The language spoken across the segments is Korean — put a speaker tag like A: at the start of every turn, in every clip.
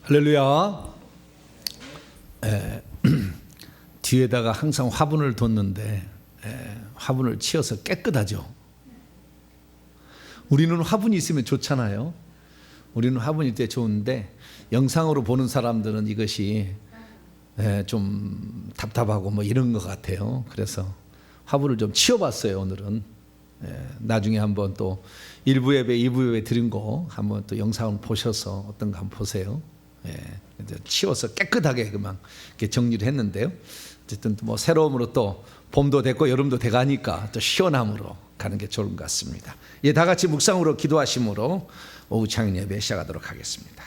A: 할렐루야. 뒤에다가 항상 화분을 뒀는데 화분을 치워서 깨끗하죠. 우리는 화분이 있으면 좋잖아요. 우리는 화분이 때 좋은데 영상으로 보는 사람들은 이것이 좀 답답하고 뭐 이런 것 같아요. 그래서 화분을 좀 치워봤어요. 오늘은 나중에 한번 또 1부 예배, 2부 예배 드린 거 한번 또 영상을 보셔서 어떤가 한번 보세요. 치워서 깨끗하게 그만 이렇게 정리를 했는데요. 어쨌든 뭐 새로움으로 또 봄도 됐고 여름도 돼가니까 또 시원함으로 가는 게 좋은 것 같습니다. 다 같이 묵상으로 기도하심으로 오후 창인 예배 시작하도록 하겠습니다.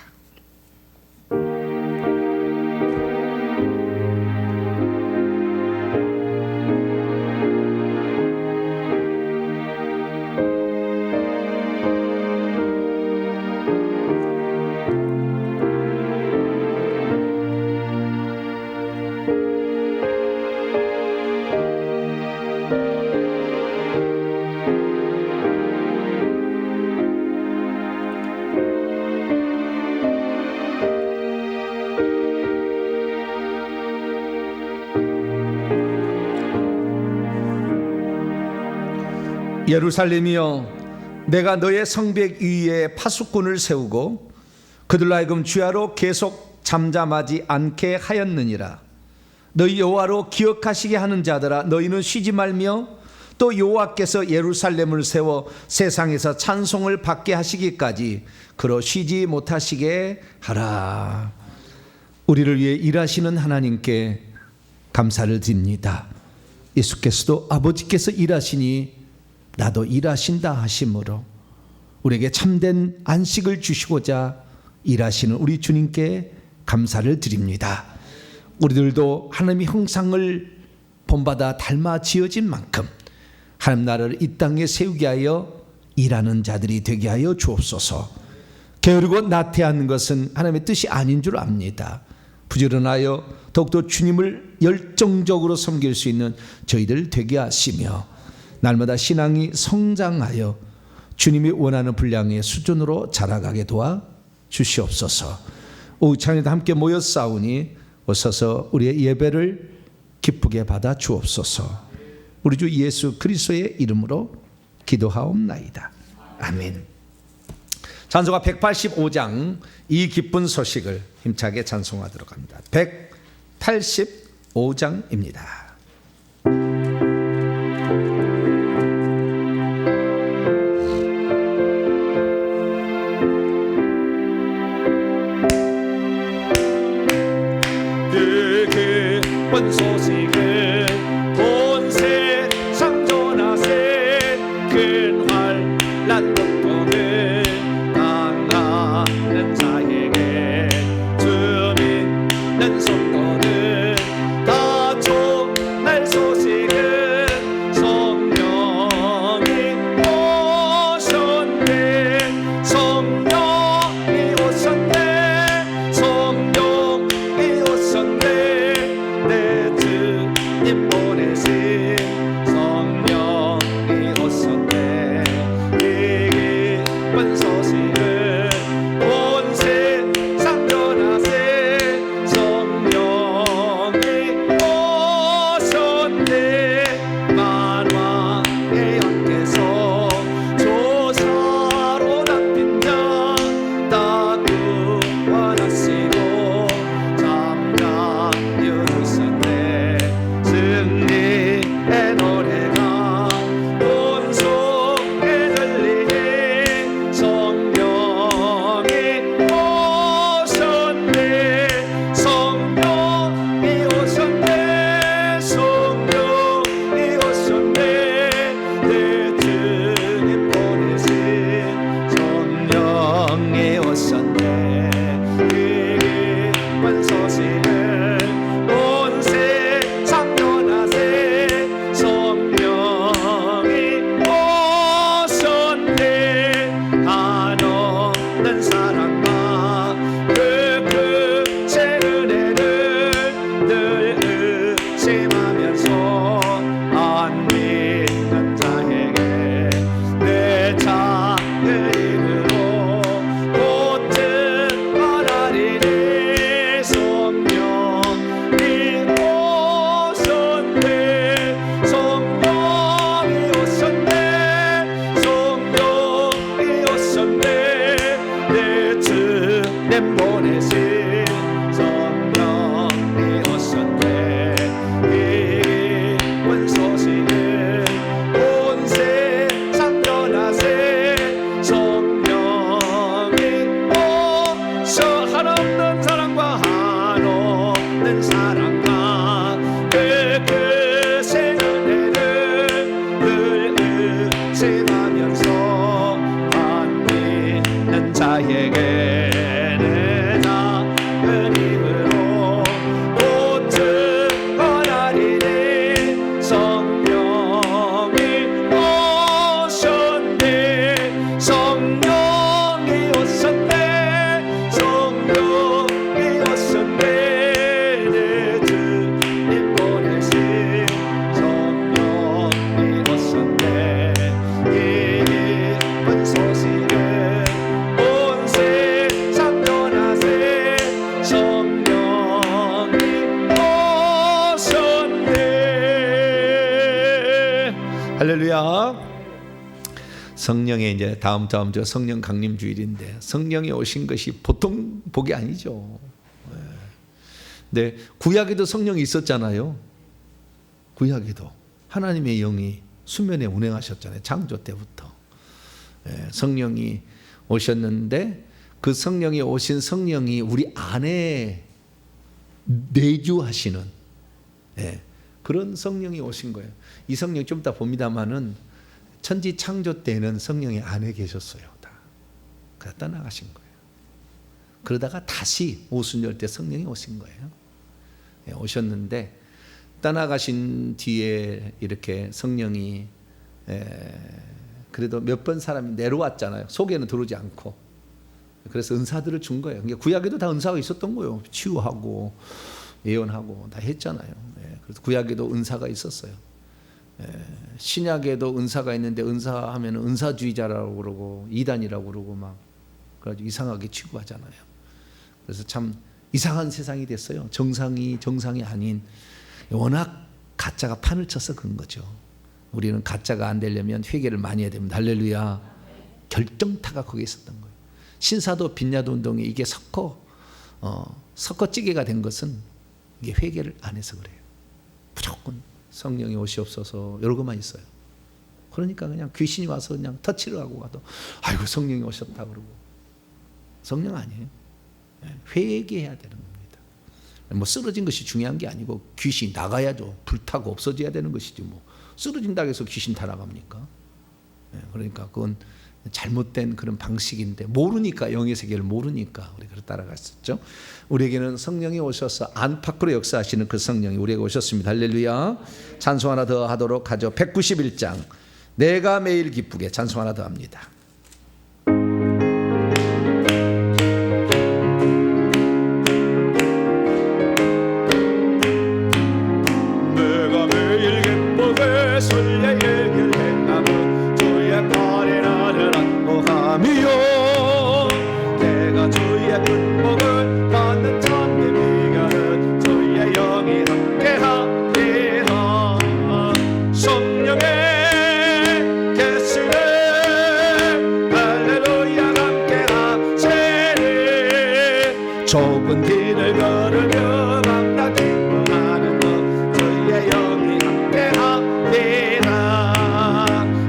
A: 예루살렘이여, 내가 너의 성벽 위에 파수꾼을 세우고 그들로 하여금 주야로 계속 잠잠하지 않게 하였느니라. 너희 여호와로 기억하시게 하는 자들아, 너희는 쉬지 말며 또 여호와께서 예루살렘을 세워 세상에서 찬송을 받게 하시기까지 그로 쉬지 못하시게 하라. 우리를 위해 일하시는 하나님께 감사를 드립니다. 예수께서도 아버지께서 일하시니 나도 일하신다 하심으로 우리에게 참된 안식을 주시고자 일하시는 우리 주님께 감사를 드립니다. 우리들도 하나님의 형상을 본받아 닮아 지어진 만큼 하나님 나라를 이 땅에 세우게 하여 일하는 자들이 되게 하여 주옵소서. 게으르고 나태한 것은 하나님의 뜻이 아닌 줄 압니다. 부지런하여 더욱더 주님을 열정적으로 섬길 수 있는 저희들 되게 하시며 날마다 신앙이 성장하여 주님이 원하는 분량의 수준으로 자라가게 도와 주시옵소서. 오후 찬양에 함께 모여 싸우니 오셔서 우리의 예배를 기쁘게 받아 주옵소서. 우리 주 예수 그리스도의 이름으로 기도하옵나이다. 아멘. 찬송가 185장 이 기쁜 소식을 힘차게 찬송하도록 합니다. 185장입니다.
B: 기쁜 소식을 온 세상 전하세. 큰 환난 고통을 당하는 자에게 주 믿는 성도는 다 좋은 소식은 성령이 오셨네. 성령이 오셨네. 성령이 오셨네. 내 주님 보내신 성령이 오셨네. 이 기쁜 소식을 온 세상 전하세. 성령이
A: 할렐루야. 성령의 이제 다음 주 성령 강림 주일인데 성령이 오신 것이 보통 복이 아니죠. 근데 구약에도 성령이 있었잖아요. 구약에도 하나님의 영이 수면에 운행하셨잖아요. 창조 때부터 성령이 오셨는데 그 성령이 오신 성령이 우리 안에 내주하시는 그런 성령이 오신 거예요. 이 성령 좀 이따 봅니다만은 천지 창조 때는 성령이 안에 계셨어요. 다. 그래서 떠나가신 거예요. 그러다가 다시 오순절 때 성령이 오신 거예요. 오셨는데 떠나가신 뒤에 이렇게 성령이 그래도 몇 번 사람이 내려왔잖아요. 속에는 들어오지 않고. 그래서 은사들을 준 거예요. 그러니까 구약에도 다 은사가 있었던 거예요. 치유하고 예언하고 다 했잖아요. 그래서 구약에도 은사가 있었어요. 신약에도 은사가 있는데 은사하면 은사주의자라고 그러고 이단이라고 그러고 막 그래가지고 이상하게 취급하잖아요. 그래서 참 이상한 세상이 됐어요. 정상이 아닌 워낙 가짜가 판을 쳐서 그런 거죠. 우리는 가짜가 안 되려면 회개를 많이 해야 됩니다. 할렐루야. 결정타가 거기에 있었던 거예요. 신사도 빈야도 운동이 이게 섞어찌개가 된 것은 이게 회개를 안 해서 그래요. 무조건 성령이 오시옵소서 이러고만 있어요. 그러니까 그냥 귀신이 와서 그냥 터치를 하고 가도 아이고 성령이 오셨다 그러고 성령 아니에요. 회개해야 되는 겁니다. 뭐 쓰러진 것이 중요한 게 아니고 귀신이 나가야죠. 불타고 없어져야 되는 것이지 뭐 쓰러진다고 해서 귀신 다 나갑니까? 그러니까 그건 잘못된 그런 방식인데 모르니까 영의 세계를 모르니까 우리가 따라갔었죠. 우리에게는 성령이 오셔서 안팎으로 역사하시는 그 성령이 우리에게 오셨습니다. 할렐루야. 찬송 하나 더 하도록 하죠. 191장 내가 매일 기쁘게 찬송 하나 더 합니다.
B: 내가 매일 기쁘게 설레의 길 행함은 주의 팔에 나를 안고 함이요 내가 주의 큰 복을 받는 참된 비결은 주의 영이 함께하리라 성령의 계시네 할렐루야 함께하시네 좁은 길을 걸으며 밤낮 기뻐하는 것 주의 영이 함께하리라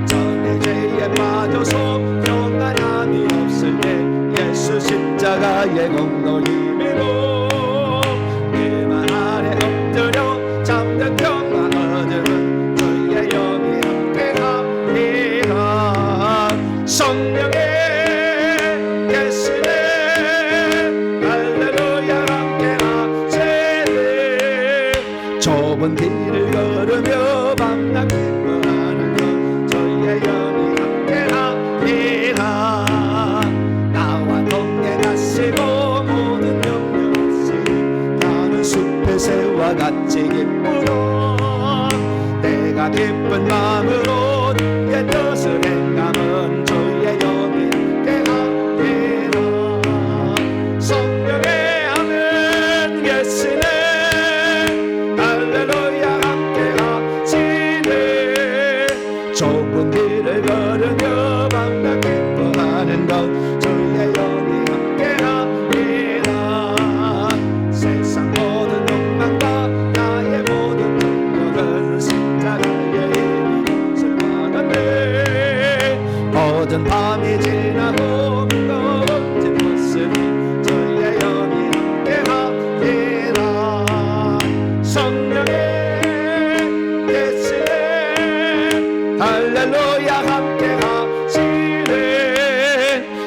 B: 전에 죄에 빠져서 평안함이 없을 때 예수 십자가의 공로 힘으로 그만 아래 엎드려 잠든 평안 얻음은 주의 영이 함께하리라 성령의 계시네 할렐루야 함께하시네 좁은 길을 걸으며 밤낮 기뻐하는 것 주의 영이 함께하리라 나와 동행하시고 모든 염려 없이 나는 숲의 새와 같이 기쁘다 내가 기쁜 마음으로 내 뜻을 행함은 주의 영이 함께하리라 성령의 함은 계시네 할렐루야 함께하시네 좁은 길을 걸으며 밤낮 기뻐하는 것 주의 영이 함께하리라 세상 모든 욕망과 나의 모든 능력은 십자가의 힘이 것을 받았네 모든 밤이 지나고 무거운 뒷모습이 주의 영이 함께하리라 성령의 계시네 할렐루야 함께하시네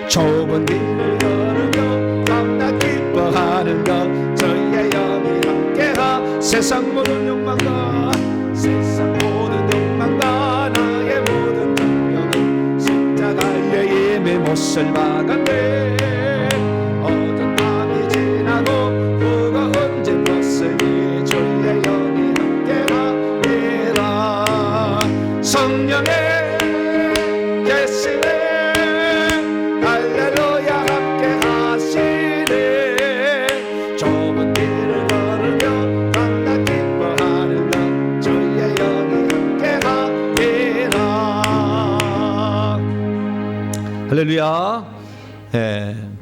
B: 좁은 길을 걸으며 밤낮 기뻐하는 것 주의 영이 함께하 세상 모든 욕망과 나의 모든 능력은 십자가의 힘의 못을 박았네 어떤 밤이 지나고 무거운 짐 벗으니 주의 영이 함께하리라 성령의 계시네 할렐루야 함께하시네 좁은 길을 걸으며 밤낮 기뻐하는 것 주의 영이 함께하리라
A: 할렐루야.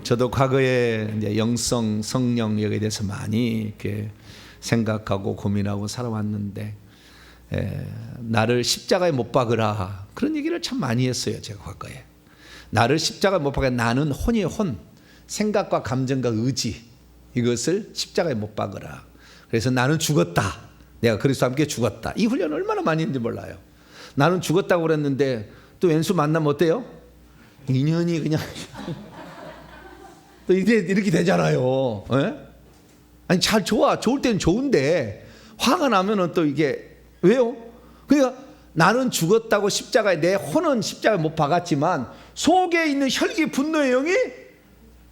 A: 저도 과거에 이제 영성, 성령 여기에 대해서 많이 이렇게 생각하고 고민하고 살아왔는데, 나를 십자가에 못 박으라, 그런 얘기를 참 많이 했어요. 제가 과거에 나를 십자가에 못 박으라, 나는 혼이에요. 혼, 생각과 감정과 의지, 이것을 십자가에 못 박으라. 그래서 나는 죽었다, 내가 그리스도와 함께 죽었다. 이 훈련을 얼마나 많이 했는지 몰라요. 나는 죽었다고 그랬는데 또 왼수 만나면 어때요? 인연이 그냥 또 이렇게 되잖아요. 아니 잘 좋아, 좋을 때는 좋은데 화가 나면은 또 이게 왜요? 그러니까 나는 죽었다고 십자가에, 내 혼은 십자가에 못 박았지만 속에 있는 혈기 분노의 영이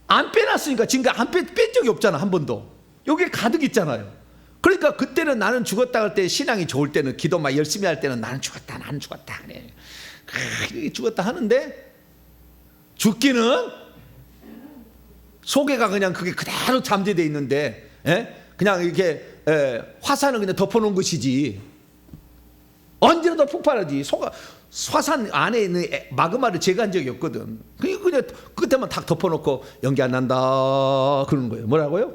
A: 안 빼놨으니까 지금까지 안 뺀 적이 없잖아. 한 번도. 여기에 가득 있잖아요. 그러니까 그때는 나는 죽었다 할 때, 신앙이 좋을 때는, 기도 막 열심히 할 때는 나는 죽었다, 나는 죽었다 그래. 죽었다 하는데 죽기는 속에가 그냥 그게 그대로 잠재되어 있는데, 그냥 이렇게 화산을 그냥 덮어놓은 것이지. 언제라도 폭발하지. 화산 안에 있는 마그마를 제거한 적이 없거든. 그냥 그때만 탁 덮어놓고 연기 안 난다 그러는 거예요. 뭐라고요?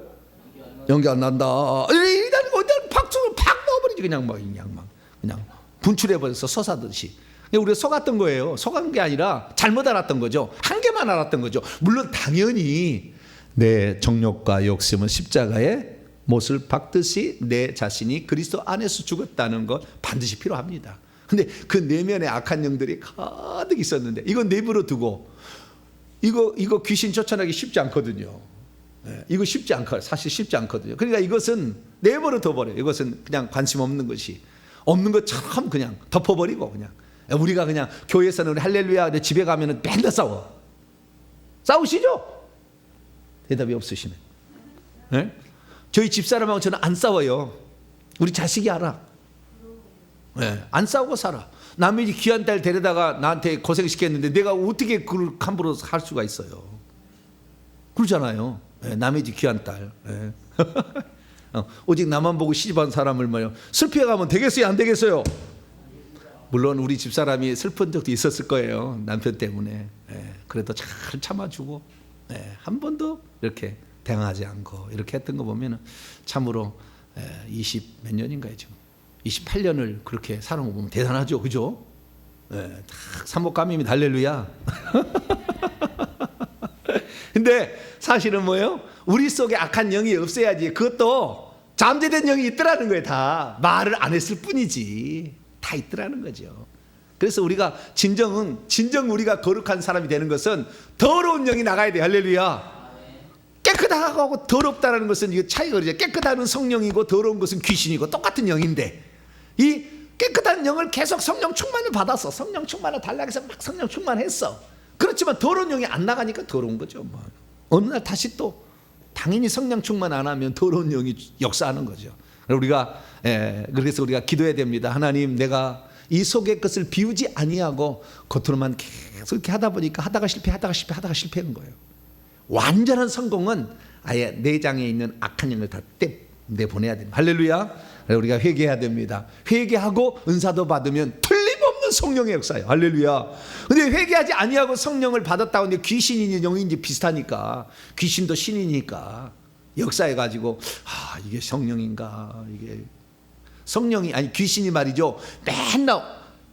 A: 연기 안 난다. 이러다니 어디 박수를 팍 넣어버리지. 그냥 분출해버려서 솟아듯이. 우리가 속았던 거예요. 속은 게 아니라 잘못 알았던 거죠. 한 개만 알았던 거죠. 물론 당연히 내 정욕과 욕심은 십자가에 못을 박듯이 내 자신이 그리스도 안에서 죽었다는 것 반드시 필요합니다. 근데 그 내면에 악한 영들이 가득 있었는데, 이건 내버려 두고 이거 귀신 쫓아내기 쉽지 않거든요. 이거 쉽지 않고, 사실 쉽지 않거든요. 그러니까 이것은 내버려 둬버려요. 이것은 그냥 관심 없는 것이, 없는 것처럼 그냥 덮어버리고, 그냥 우리가 그냥 교회에서는 우리 할렐루야, 근데 집에 가면은 맨날 싸우시죠? 대답이 없으시네. 저희 집사람하고 저는 안 싸워요. 우리 자식이 알아. 안 싸우고 살아. 남의 집 귀한 딸 데려다가 나한테 고생시켰는데 내가 어떻게 그걸 함부로 할 수가 있어요? 그러잖아요. 남의 집 귀한 딸. 오직 나만 보고 시집한 사람을 뭐요? 슬퍼해가면 되겠어요, 안 되겠어요? 물론 우리 집사람이 슬픈 적도 있었을 거예요. 남편 때문에. 그래도 잘 참아주고, 한 번도 이렇게 대항하지 않고 이렇게 했던 거 보면 참으로 20 몇 년인가요 지금? 28년을 그렇게 살아온 거 보면 대단하죠, 그죠? 딱 삼복감입니다. 할렐루야. 근데 사실은 뭐예요? 우리 속에 악한 영이 없어야지. 그것도 잠재된 영이 있더라는 거예요. 다 말을 안 했을 뿐이지 다 있더라는 거죠. 그래서 우리가 진정 우리가 거룩한 사람이 되는 것은 더러운 영이 나가야 돼요. 할렐루야. 깨끗하고 더럽다는 것은 이거 차이가 그러죠. 깨끗한 성령이고 더러운 것은 귀신이고 똑같은 영인데, 이 깨끗한 영을 계속 성령 충만을 받아서 성령 충만을 달라고 해서 막 성령 충만했어. 그렇지만 더러운 영이 안 나가니까 더러운 거죠. 뭐. 어느 날 다시 또 당연히 성령 충만 안 하면 더러운 영이 역사하는 거죠. 우리가 그래서 우리가 기도해야 됩니다. 하나님, 내가 이 속의 것을 비우지 아니하고 겉으로만 계속 이렇게 하다 보니까 하다가 실패하는 거예요. 완전한 성공은 아예 내장에 있는 악한 영을 다 내보내야 됩니다. 할렐루야. 우리가 회개해야 됩니다. 회개하고 은사도 받으면 틀림없는 성령의 역사예요. 할렐루야. 근데 회개하지 아니하고 성령을 받았다고 하는데 귀신인지 영인지 비슷하니까, 귀신도 신이니까 역사해가지고 이게 성령인가, 이게 성령이 아니 귀신이 말이죠. 맨날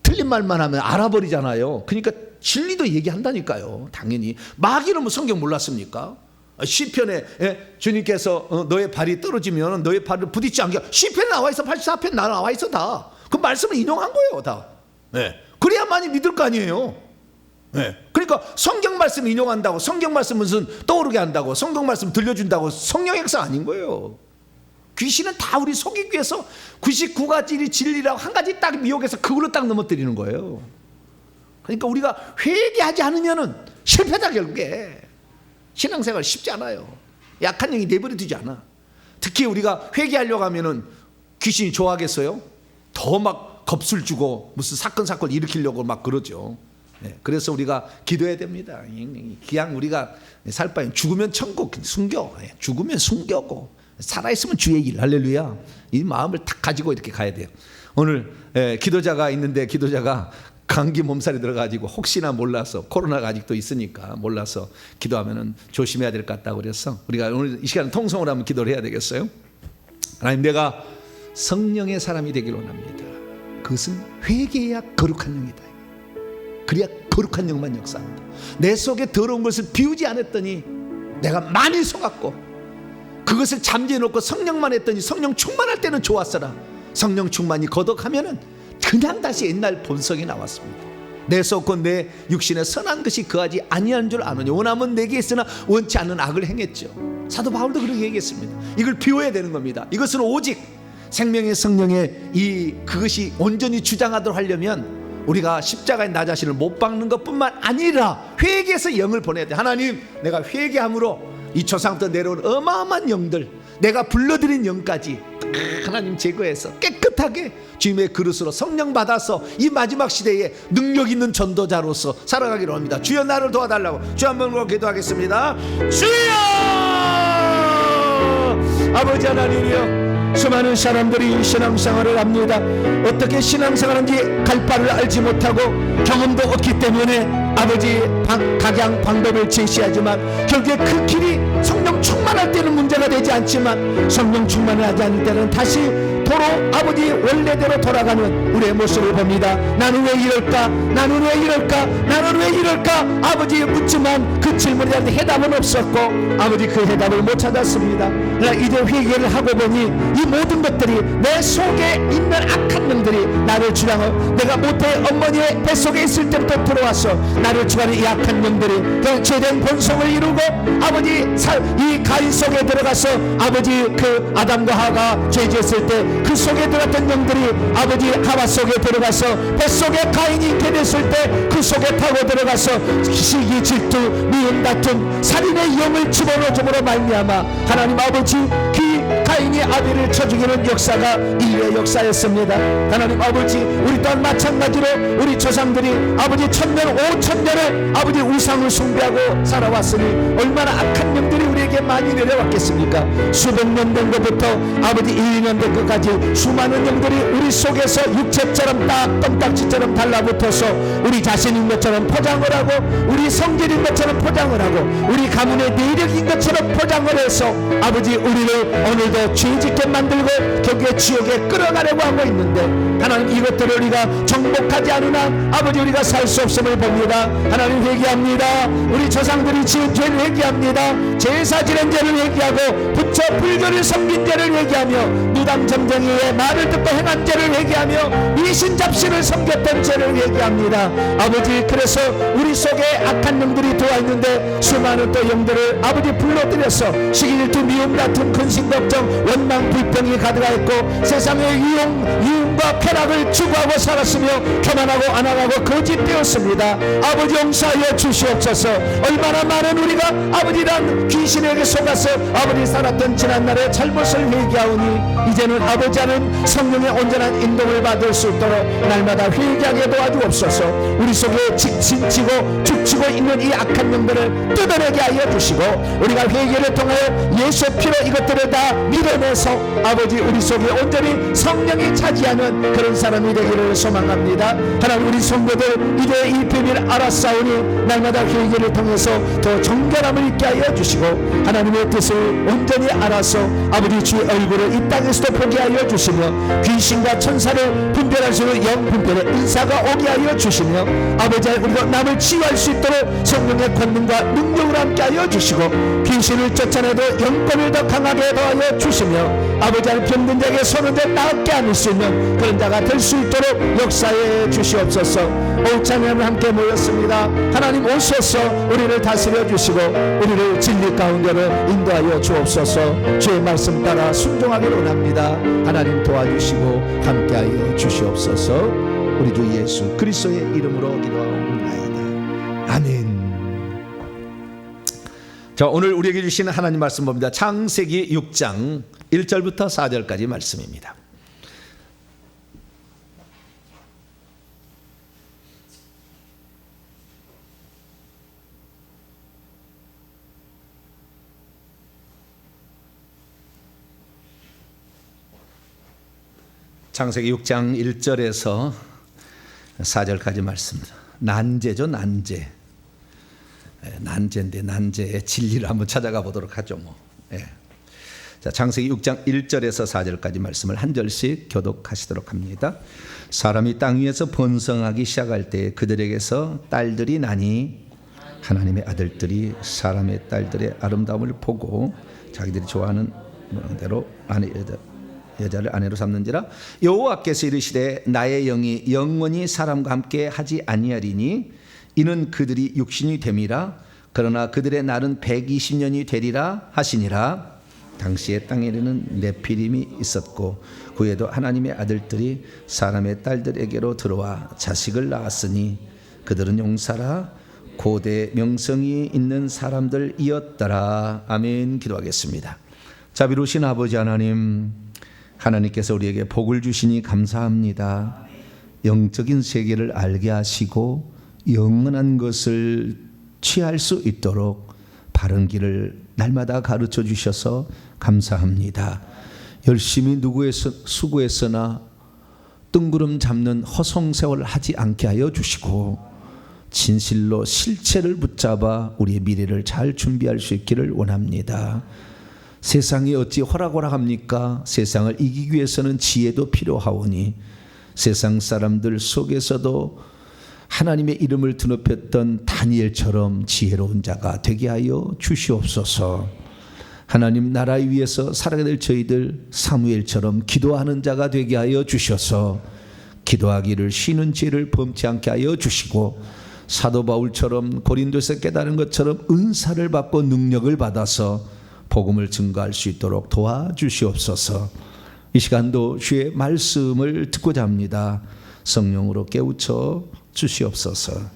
A: 틀린 말만 하면 알아버리잖아요. 그러니까 진리도 얘기한다니까요. 당연히 마귀는 뭐 성경 몰랐습니까? 시편에 주님께서 너의 발이 떨어지면 너의 발을 부딪지 않게, 시편에 나와 있어. 84편 나와 있어. 다 그 말씀을 인용한 거예요. 다. 그래야만이 믿을 거 아니에요. 그러니까 성경 말씀 인용한다고, 성경 말씀 무슨 떠오르게 한다고, 성경 말씀 들려준다고 성령 역사 아닌 거예요. 귀신은 다 우리 속이기 위해서 99가지 진리라고 한 가지 딱 미혹해서 그걸로 딱 넘어뜨리는 거예요. 그러니까 우리가 회개하지 않으면은 실패다. 결국에 신앙생활 쉽지 않아요. 약한 영이 내버려 두지 않아. 특히 우리가 회개하려고 하면은 귀신이 좋아하겠어요? 더 막 겁술 주고 무슨 사건 일으키려고 막 그러죠. 그래서 우리가 기도해야 됩니다. 그냥 우리가 살 바엔 죽으면 천국 숨겨, 죽으면 숨겨고 살아있으면 주의 일. 할렐루야. 이 마음을 딱 가지고 이렇게 가야 돼요. 오늘 기도자가 있는데 기도자가 감기 몸살이 들어가지고 혹시나 몰라서, 코로나가 아직도 있으니까 몰라서 기도하면은 조심해야 될 것 같다고 그래서 우리가 오늘 이 시간에 통성으로 한번 기도를 해야 되겠어요? 하나님, 내가 성령의 사람이 되기를 원합니다. 그것은 회개해야 거룩한 영이다. 그래야 거룩한 영만 역사한다. 내 속에 더러운 것을 비우지 않았더니 내가 많이 속았고, 그것을 잠재해 놓고 성령만 했더니 성령 충만할 때는 좋았어라. 성령 충만이 거덕하면은 그냥 다시 옛날 본성이 나왔습니다. 내 속고 내 육신에 선한 것이 거하지 아니하는 줄 아느냐. 원하면 내게 있으나 원치 않는 악을 행했죠. 사도 바울도 그렇게 얘기했습니다. 이걸 비워야 되는 겁니다. 이것은 오직 생명의 성령의 그것이 온전히 주장하도록 하려면 우리가 십자가에 나 자신을 못 박는 것뿐만 아니라 회개해서 영을 보내야 돼. 하나님, 내가 회개함으로 이 조상부터 내려온 어마어마한 영들, 내가 불러들인 영까지 하나님 제거해서 깨끗하게 주님의 그릇으로 성령 받아서 이 마지막 시대에 능력 있는 전도자로서 살아가기로 합니다. 주여, 나를 도와달라고 주 한 번으로 기도하겠습니다. 주여! 아버지 하나님이여, 수많은 사람들이 신앙생활을 합니다. 어떻게 신앙생활하는지 갈 바를 알지 못하고 경험도 없기 때문에 아버지 각양 방법을 제시하지만 결국에 그 길이 성령 충만할 때는 문제가 되지 않지만 성령 충만을 하지 않을 때는 다시 도로 아버지 원래대로 돌아가는 우리의 모습을 봅니다. 나는 왜 이럴까? 나는 왜 이럴까? 나는 왜 이럴까? 아버지 묻지만 그 질문에 대한 해답은 없었고 아버지 그 해답을 못 찾았습니다. 그러나 이제 회개를 하고 보니 이 모든 것들이 내 속에 있는 악한 영들이 나를 주장하고, 내가 모태의 어머니의 뱃속에 있을 때부터 들어와서 나를 주장하는 이 악한 영들이 그 죄된 본성을 이루고 아버지 이 가인 속에 들어가서 아버지 그 아담과 하와가 죄지었을 때 그 속에 들어갔던 영들이 아버지 하와 속에 들어가서 뱃속에 가인이 있게 됐을 때 그 속에 타고 들어가서 시기, 질투, 미움, 다툼, 살인의 영을 집어넣음으로 말미암아 하나님 아버지 그 가인이 아벨을 쳐 죽이는 역사가 인류의 역사였습니다. 하나님 아버지, 우리 또한 마찬가지로 우리 조상들이 아버지 1000년 5000년을 아버지 우상을 숭배하고 살아왔으니 얼마나 악한 영들이 우리에게 많이 내려왔겠습니까? 수백 년 된 것부터 아버지 1년 된 것까지 수많은 영들이 우리 속에서 육체처럼 딱 껌딱지처럼 달라붙어서 우리 자신인 것처럼 포장을 하고, 우리 성질인 것처럼 포장을 하고, 우리 가문의 내력인 것처럼 포장을 해서 아버지 우리를 오늘도 죄짓게 만들고 결국에 지옥에 끌어가려고 하고 있는데, 하나님 이것들을 우리가 정복하지 않은 한 아버지 우리가 살 수 없음을 봅니다. 하나님 회개합니다. 우리 조상들이 지은 죄를 회개합니다. 제사 지낸 죄를 회개하고 부처 불교를 섬긴 죄를 회개하며 무당 점쟁이의 말을 듣고 행한 죄를 회개하며 미신 잡신을 섬겼던 죄를 회개합니다. 아버지, 그래서 우리 속에 악한 영들이 들어와 있는데 수많은 또 영들을 아버지 불러들여서 시기질투, 미움, 다툼, 근심, 걱정, 원망, 불평이 가득하 있고 세상의 유흥과 쾌락을 추구하고 살았으며 교만하고 안하고 거짓되었습니다. 아버지 용서하여 주시옵소서. 얼마나 많은 우리가 아버지란 귀신에게 속아서 아버지 살았던 지난날의 잘못을 회개하오니 이제는 아버지 하는 성령의 온전한 인도를 받을 수 있도록 날마다 회개하게 도와주옵소서. 우리 속에 지치고 죽치고 있는 이 악한 영들을 뜯어내게 하여 주시고 우리가 회개를 통하여 예수 피로 이것들을 다 밀어내서 아버지 우리 속에 온전히 성령이 차지하는 그런 사람이 되기를 소망합니다. 하나님, 우리 성도들 이제 이 비밀 알았사오니 날마다 회개를 통해서 더 정결함을 있게 하여 주시고 하나님의 뜻을 온전히 알아서 아버지 주의 얼굴을 이 땅에서도 보게 하여 주시며 귀신과 천사를 분별할 수 있는 영분별의 인사가 오게 하여 주시며 아버지 우리가 남을 치유할 수 있도록 성령의 권능과 능력을 함께 하여 주시고 귀신을 쫓아내도 영권을 더 강하게 더하여 주시며 아버지 병든 자에게 손을 대 나았게 하실 수 있는 그런 자가 될 수 있도록 역사해 주시옵소서. 오찬을 함께 모였습니다. 하나님 오셔서 우리를 다스려 주시고 우리를 진리 가운데로 인도하여 주옵소서. 주의 말씀 따라 순종하기를 원합니다. 하나님 도와주시고 함께하여 주시옵소서. 우리 주 예수 그리스도의 이름으로 기도하옵나이다. 아멘. 자, 오늘 우리에게 주시는 하나님 말씀 봅니다. 창세기 6장 1절부터 4절까지 말씀입니다. 창세기 6장 1절에서 4절까지 말씀. 난제죠, 난제. 난제인데 난제의 진리를 한번 찾아가 보도록 하죠. 뭐. 예. 자, 창세기 6장 1절에서 4절까지 말씀을 한 절씩 교독하시도록 합니다. 사람이 땅 위에서 번성하기 시작할 때 그들에게서 딸들이 나니 하나님의 아들들이 사람의 딸들의 아름다움을 보고 자기들이 좋아하는 대로 여자를 아내로 삼는지라. 여호와께서 이르시되 나의 영이 영원히 사람과 함께 하지 아니하리니 이는 그들이 육신이 됨이라. 그러나 그들의 날은 120년이 되리라 하시니라. 당시에 땅에는 네피림이 있었고 그에도 하나님의 아들들이 사람의 딸들에게로 들어와 자식을 낳았으니 그들은 용사라 고대 명성이 있는 사람들이었더라. 아멘. 기도하겠습니다. 자비로우신 아버지 하나님, 하나님께서 우리에게 복을 주시니 감사합니다. 영적인 세계를 알게 하시고 영원한 것을 취할 수 있도록 바른 길을 날마다 가르쳐 주셔서 감사합니다. 열심히 수고했으나 뜬구름 잡는 허송세월을 하지 않게 하여 주시고 진실로 실체를 붙잡아 우리의 미래를 잘 준비할 수 있기를 원합니다. 세상이 어찌 호락호락합니까? 세상을 이기기 위해서는 지혜도 필요하오니 세상 사람들 속에서도 하나님의 이름을 드높였던 다니엘처럼 지혜로운 자가 되게 하여 주시옵소서. 하나님 나라 위에서 살아가게 될 저희들 사무엘처럼 기도하는 자가 되게 하여 주셔서 기도하기를 쉬는 지혜를 범치 않게 하여 주시고 사도 바울처럼 고린도에서 깨달은 것처럼 은사를 받고 능력을 받아서 복음을 증거할 수 있도록 도와주시옵소서. 이 시간도 주의 말씀을 듣고자 합니다. 성령으로 깨우쳐 주시옵소서.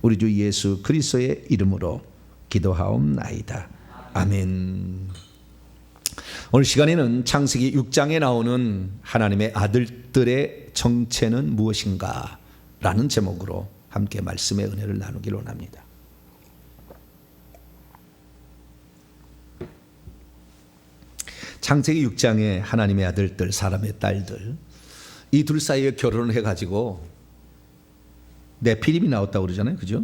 A: 우리 주 예수 그리스도의 이름으로 기도하옵나이다. 아멘. 오늘 시간에는 창세기 6장에 나오는 하나님의 아들들의 정체는 무엇인가 라는 제목으로 함께 말씀의 은혜를 나누기를 원합니다. 창세기 6장에 하나님의 아들들, 사람의 딸들, 이 둘 사이에 결혼을 해가지고 네피림이 나왔다고 그러잖아요, 그죠?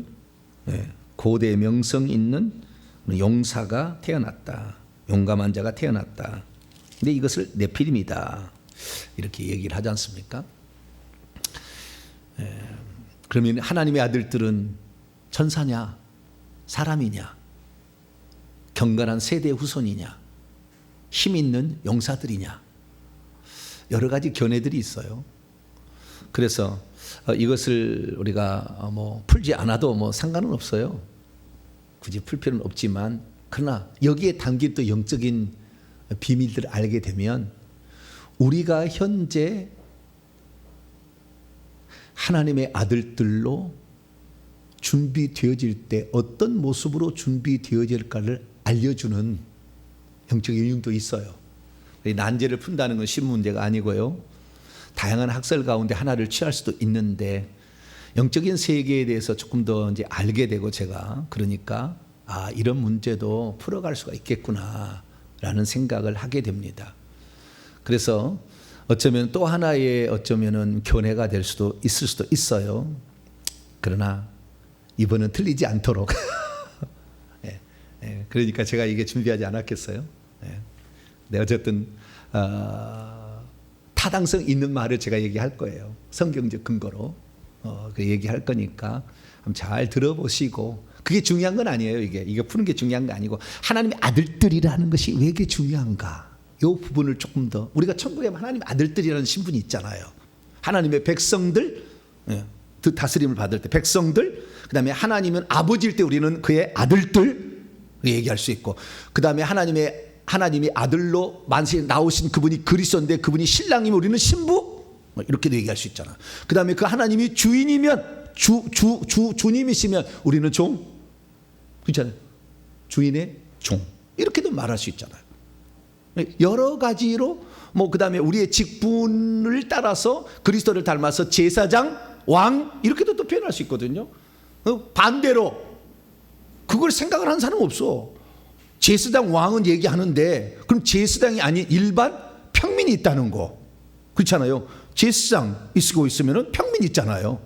A: 네. 고대 명성 있는 용사가 태어났다, 용감한 자가 태어났다. 근데 이것을 네피림이다 이렇게 얘기를 하지 않습니까? 그러면 하나님의 아들들은 천사냐, 사람이냐, 경건한 세대 후손이냐, 힘 있는 용사들이냐, 여러 가지 견해들이 있어요. 그래서 이것을 우리가 풀지 않아도 상관은 없어요. 굳이 풀 필요는 없지만, 그러나 여기에 담긴 또 영적인 비밀들을 알게 되면 우리가 현재 하나님의 아들들로 준비되어질 때 어떤 모습으로 준비되어질까를 알려주는 영적인 의미도 있어요. 난제를 푼다는 건 쉬운 문제가 아니고요. 다양한 학설 가운데 하나를 취할 수도 있는데 영적인 세계에 대해서 조금 더 이제 알게 되고 제가 그러니까 이런 문제도 풀어갈 수가 있겠구나라는 생각을 하게 됩니다. 그래서 어쩌면 또 하나의 어쩌면은 견해가 될 수도 있을 수도 있어요. 그러나 이번은 틀리지 않도록. 그러니까 제가 이게 준비하지 않았겠어요. 네, 어쨌든 타당성 있는 말을 제가 얘기할 거예요. 성경적 근거로 그 얘기할 거니까 한번 잘 들어보시고, 그게 중요한 건 아니에요. 이게 푸는 게 중요한 거 아니고 하나님의 아들들이라는 것이 왜 이렇게 중요한가, 이 부분을 조금 더, 우리가 천국에 하나님의 아들들이라는 신분이 있잖아요. 하나님의 백성들, 다스림을 받을 때 백성들, 그 다음에 하나님은 아버지일 때 우리는 그의 아들들 얘기할 수 있고, 그 다음에 하나님의 아들로 만세에 나오신 그분이 그리스도인데 그분이 신랑이면 우리는 신부, 이렇게도 얘기할 수 있잖아. 그 다음에 그 하나님이 주인이면 주님이시면 우리는 종, 그렇잖아요. 주인의 종, 이렇게도 말할 수 있잖아요. 여러 가지로 그 다음에 우리의 직분을 따라서 그리스도를 닮아서 제사장, 왕, 이렇게도 또 표현할 수 있거든요. 반대로 그걸 생각을 하는 사람은 없어. 제사장, 왕은 얘기하는데 그럼 제사장이 아닌 일반 평민이 있다는 거, 그렇잖아요. 제사장 있고 있으면 평민이 있잖아요.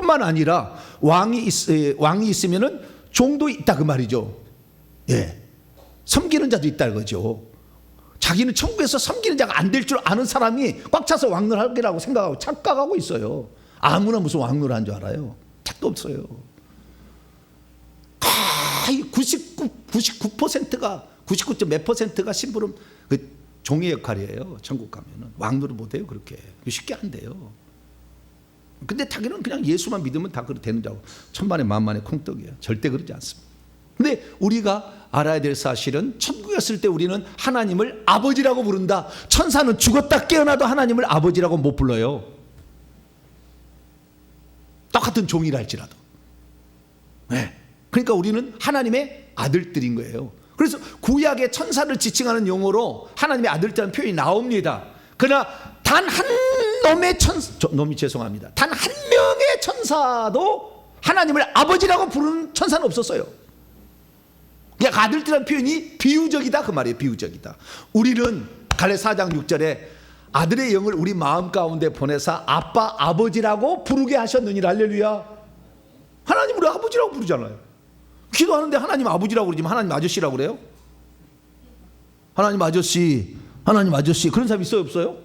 A: 뿐만 아니라 왕이 있으면은 종도 있다 그 말이죠. 예, 섬기는 자도 있다는 거죠. 자기는 천국에서 섬기는 자가 안 될 줄 아는 사람이 꽉 차서 왕노하리라고 생각하고 착각하고 있어요. 아무나 무슨 왕노를 줄 알아요. 택도 없어요. 거의 99%가 99. 몇 %가 심부름 그 종의 역할이에요. 천국 가면은 왕노를 못해요. 그렇게 쉽게 안 돼요. 근데 자기는 그냥 예수만 믿으면 다 그렇게 되는 자고 천만에 만만에 콩떡이에요. 절대 그러지 않습니다. 근데 우리가 알아야 될 사실은 천국에 있을 때 우리는 하나님을 아버지라고 부른다. 천사는 죽었다 깨어나도 하나님을 아버지라고 못 불러요. 똑같은 종이라 할지라도. 네. 그러니까 우리는 하나님의 아들들인 거예요. 그래서 구약의 천사를 지칭하는 용어로 하나님의 아들이라는 표현이 나옵니다. 그러나 단 한 놈의 놈이 죄송합니다. 단 한 명의 천사도 하나님을 아버지라고 부르는 천사는 없었어요. 그냥 아들이라는 표현이 비유적이다 그 말이에요. 비유적이다. 우리는 갈라디아 4장 6절에 아들의 영을 우리 마음 가운데 보내사 아빠 아버지라고 부르게 하셨느니라. 할렐루야. 하나님 우리 아버지라고 부르잖아요. 기도하는데 하나님 아버지라고 그러지 하나님 아저씨라고 그래요? 하나님 아저씨, 하나님 아저씨 그런 사람 있어요 없어요?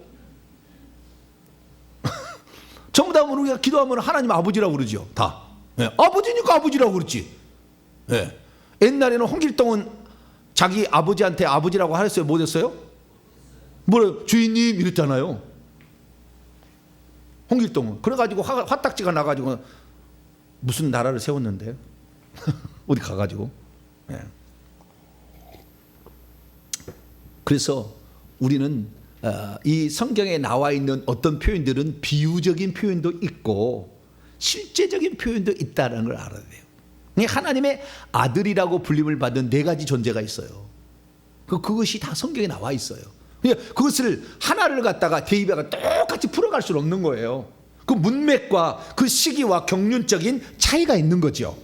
A: 전부 다 우리가 기도하면 하나님 아버지라고 그러죠. 다. 네. 아버지니까 아버지라고 그러지. 네. 옛날에는 홍길동은 자기 아버지한테 아버지라고 하랬어요? 못 했어요? 뭐래? 주인님 이랬잖아요. 홍길동은. 그래가지고 화딱지가 나가지고 무슨 나라를 세웠는데 어디 가가지고. 네. 그래서 우리는 이 성경에 나와 있는 어떤 표현들은 비유적인 표현도 있고 실제적인 표현도 있다는 걸 알아야 돼요. 하나님의 아들이라고 불림을 받은 네 가지 존재가 있어요. 그것이 다 성경에 나와 있어요. 그것을 하나를 갖다가 데이비가 똑같이 풀어갈 수는 없는 거예요. 그 문맥과 그 시기와 경륜적인 차이가 있는 거죠.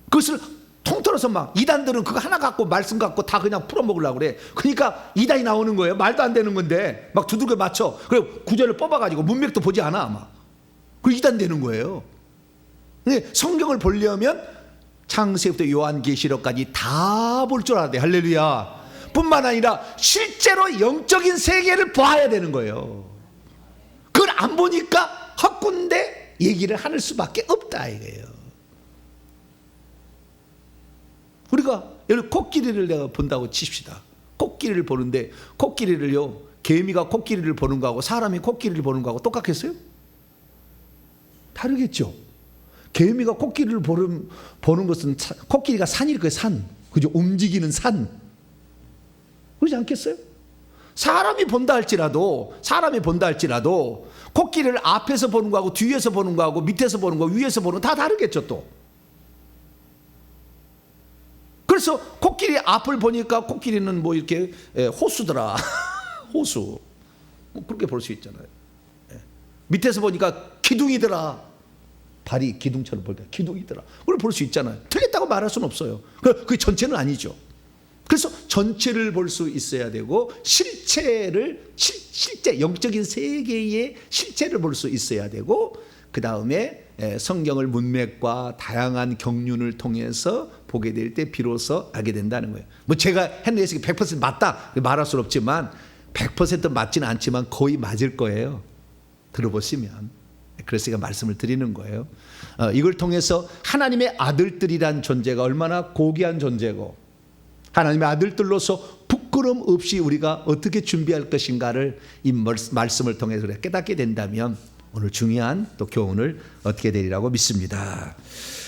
A: 그것을 통틀어서 막 이단들은 그거 하나 갖고 말씀 갖고 다 그냥 풀어먹으려고 그래. 그러니까 이단이 나오는 거예요. 말도 안 되는 건데 막 두들겨 맞춰. 그리고 구절을 뽑아가지고 문맥도 보지 않아 아마. 그 이단 되는 거예요. 근데 성경을 보려면 창세기부터 요한계시록까지 다 볼 줄 알아야 돼. 할렐루야. 뿐만 아니라 실제로 영적인 세계를 봐야 되는 거예요. 그걸 안 보니까 헛군데 얘기를 하는 수밖에 없다 이거예요. 우리가 예를 코끼리를 내가 본다고 칩시다. 코끼리를 보는데 코끼리를요 개미가 코끼리를 보는 거하고 사람이 코끼리를 보는 거하고 똑같겠어요? 다르겠죠. 개미가 코끼리를 보는 것은 코끼리가 산일 거예요. 산. 그죠? 움직이는 산. 그러지 않겠어요? 사람이 본다 할지라도 코끼리를 앞에서 보는 거하고 뒤에서 보는 거하고 밑에서 보는 거 위에서 보는 거 다 다르겠죠 또. 그래서 코끼리 앞을 보니까 코끼리는 뭐 이렇게 호수더라. 호수. 뭐 그렇게 볼 수 있잖아요. 밑에서 보니까 기둥이더라. 발이 기둥처럼 보니까 기둥이더라. 그걸 볼 수 있잖아요. 틀렸다고 말할 수는 없어요. 그 전체는 아니죠. 그래서 전체를 볼 수 있어야 되고 실제 영적인 세계의 실체를 볼 수 있어야 되고 그 다음에 성경을 문맥과 다양한 경륜을 통해서 보게 될 때 비로소 알게 된다는 거예요. 뭐 제가 했는 예식이 100% 맞다 말할 수는 없지만 100% 맞지는 않지만 거의 맞을 거예요. 들어보시면. 그래서 제가 말씀을 드리는 거예요. 이걸 통해서 하나님의 아들들이란 존재가 얼마나 고귀한 존재고 하나님의 아들들로서 부끄럼 없이 우리가 어떻게 준비할 것인가를 이 말씀을 통해서 깨닫게 된다면 오늘 중요한 또 교훈을 얻게 되리라고 믿습니다.